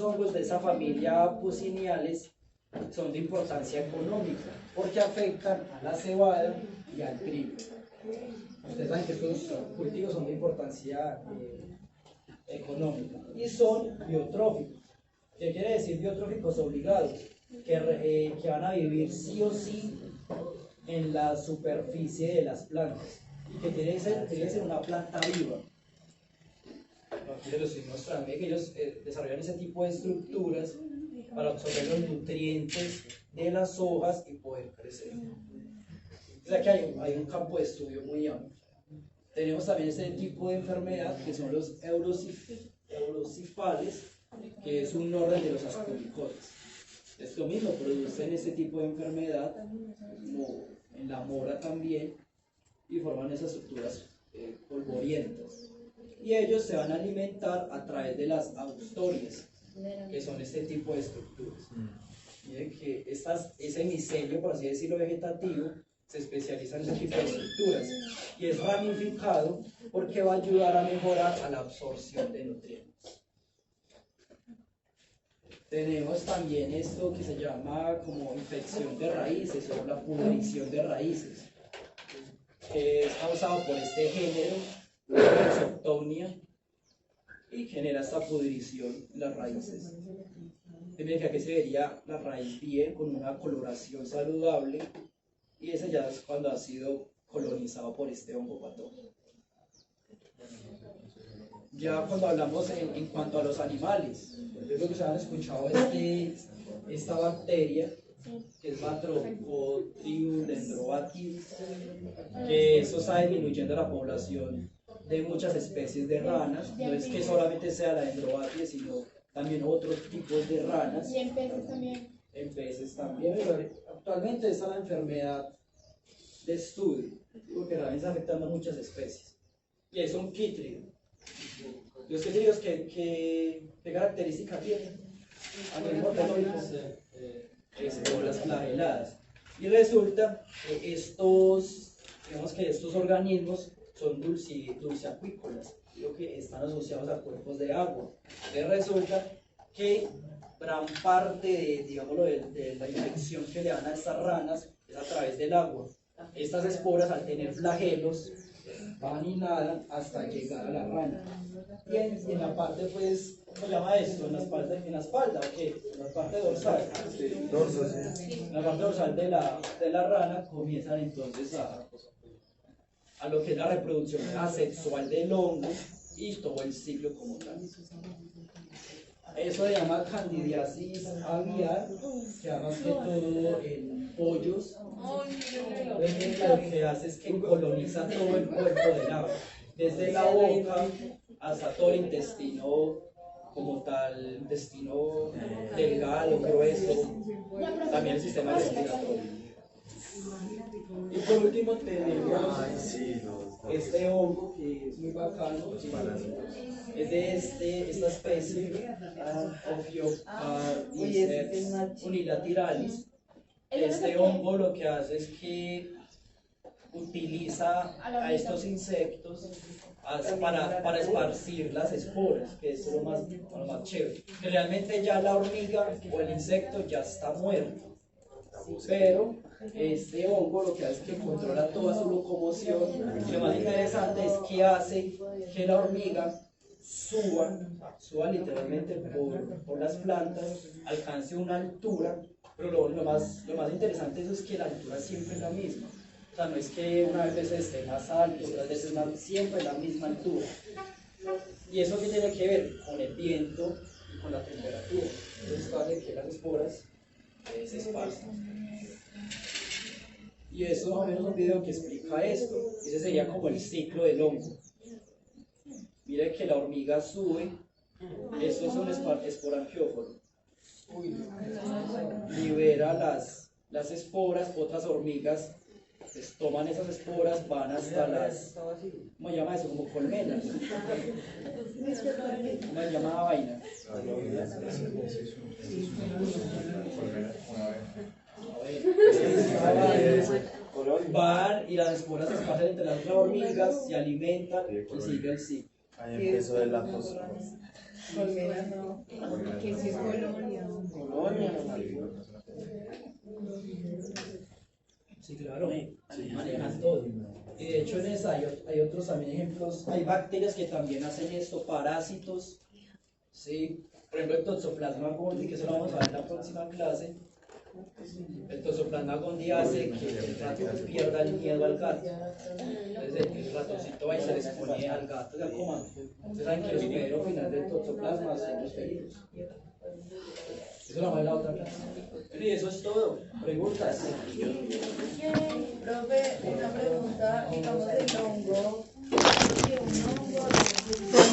hongos de esa familia Puciniales son de importancia económica porque afectan a la cebada y al trigo. Ustedes saben que estos cultivos son de importancia económica y son biotróficos. ¿Qué quiere decir biotróficos obligados? Que van a vivir sí o sí en la superficie de las plantas y que tiene que ser una planta viva. Aquí les lo estoy mostrando, que ellos desarrollan ese tipo de estructuras para absorber los nutrientes de las hojas y poder crecer. O sea que hay un campo de estudio muy amplio. Tenemos también este tipo de enfermedad que son los eurocifales, que es un orden de los ascoricoides. Es lo mismo, producen este tipo de enfermedad, como en la mora también, y forman esas estructuras polvorientas. Y ellos se van a alimentar a través de las austorias, que son este tipo de estructuras. Miren que ese micelio, por así decirlo, vegetativo, se especializa en ese tipo de estructuras y es ramificado porque va a ayudar a mejorar a la absorción de nutrientes. Tenemos también esto que se llama como infección de raíces o la pudrición de raíces, que es causado por este género, la Rhizoctonia, y genera esta pudrición en las raíces. Miren que aquí se vería la raíz bien, con una coloración saludable, y ese ya es cuando ha sido colonizado por este hongo patógeno. Ya cuando hablamos en cuanto a los animales, yo creo que se han escuchado esta bacteria, que es Batrachotrophium dendrobatis, que eso está disminuyendo la población de muchas especies de ranas. No es que solamente sea la dendrobatis, sino también otros tipos de ranas. Y en peces también. En peces también, pero actualmente esta es la enfermedad de estudio, porque realmente está afectando a muchas especies. Y es un quítrido. Los quítridos, ¿qué características tienen? A nivel morfológico, son las flageladas. Y resulta que estos organismos son dulceacuícolas, lo que están asociados a cuerpos de agua. Entonces resulta que gran parte de la infección que le dan a estas ranas es a través del agua. Estas esporas, al tener flagelos, van y nadan hasta llegar a la rana. Y en la parte, pues, ¿cómo se llama esto? En la espalda, ¿o qué? En la parte dorsal. Dorso, sí. En la parte dorsal de la rana comienzan entonces a lo que es la reproducción asexual del hongo y todo el ciclo como tal. Eso se llama candidiasis aviar, que da más que todo en pollos. Lo que hace es que coloniza todo el cuerpo del ave, desde la boca hasta todo el intestino como tal, intestino delgado, grueso, también el sistema respiratorio. Y por último tenemos este hongo que es muy bacano, es de esta especie, Ophiocardiceps unilateralis. Este hongo lo que hace es que utiliza a estos insectos para esparcir las esporas, que es lo más chévere. Que realmente ya la hormiga o el insecto ya está muerto, pero este hongo lo que hace es que controla toda su locomoción, y lo más interesante es que hace que la hormiga suba literalmente por las plantas, alcance una altura, pero lo más interesante de eso es que la altura siempre es la misma. O sea, no es que una vez esté más alto, otras veces siempre la misma altura. Y eso que tiene que ver con el viento y con la temperatura. Entonces hace que las esporas se esparzan. Y eso más o menos es un video que explica esto. Ese sería como el ciclo del hongo. Mire que la hormiga sube, esto es un esporangióforo. Libera las esporas, otras hormigas pues, toman esas esporas, van hasta las, ¿cómo se llama eso? Como colmenas. ¿Cómo se llama la vaina? Van y las esporas se esparcen entre las otras hormigas, se alimentan y sigue el ciclo. Ahí empezó el lactosa. Colmena no. Que si es colonia. Sí, claro, manejan todo. Y de hecho en esa hay otros también ejemplos. Hay bacterias que también hacen esto, parásitos. ¿Sí? Por ejemplo el Toxoplasma gondii, que eso lo vamos a ver en la próxima clase. El Toxoplasma gondii hace que el rato pierda el miedo al gato. Entonces el ratoncito va y se les pone al gato de comando. Ustedes saben que el superior final del Toxoplasma son los felinos. Eso lo va a la otra clase. Y eso es todo. Preguntas. Profe, una pregunta, digamos el hongo, si un hongo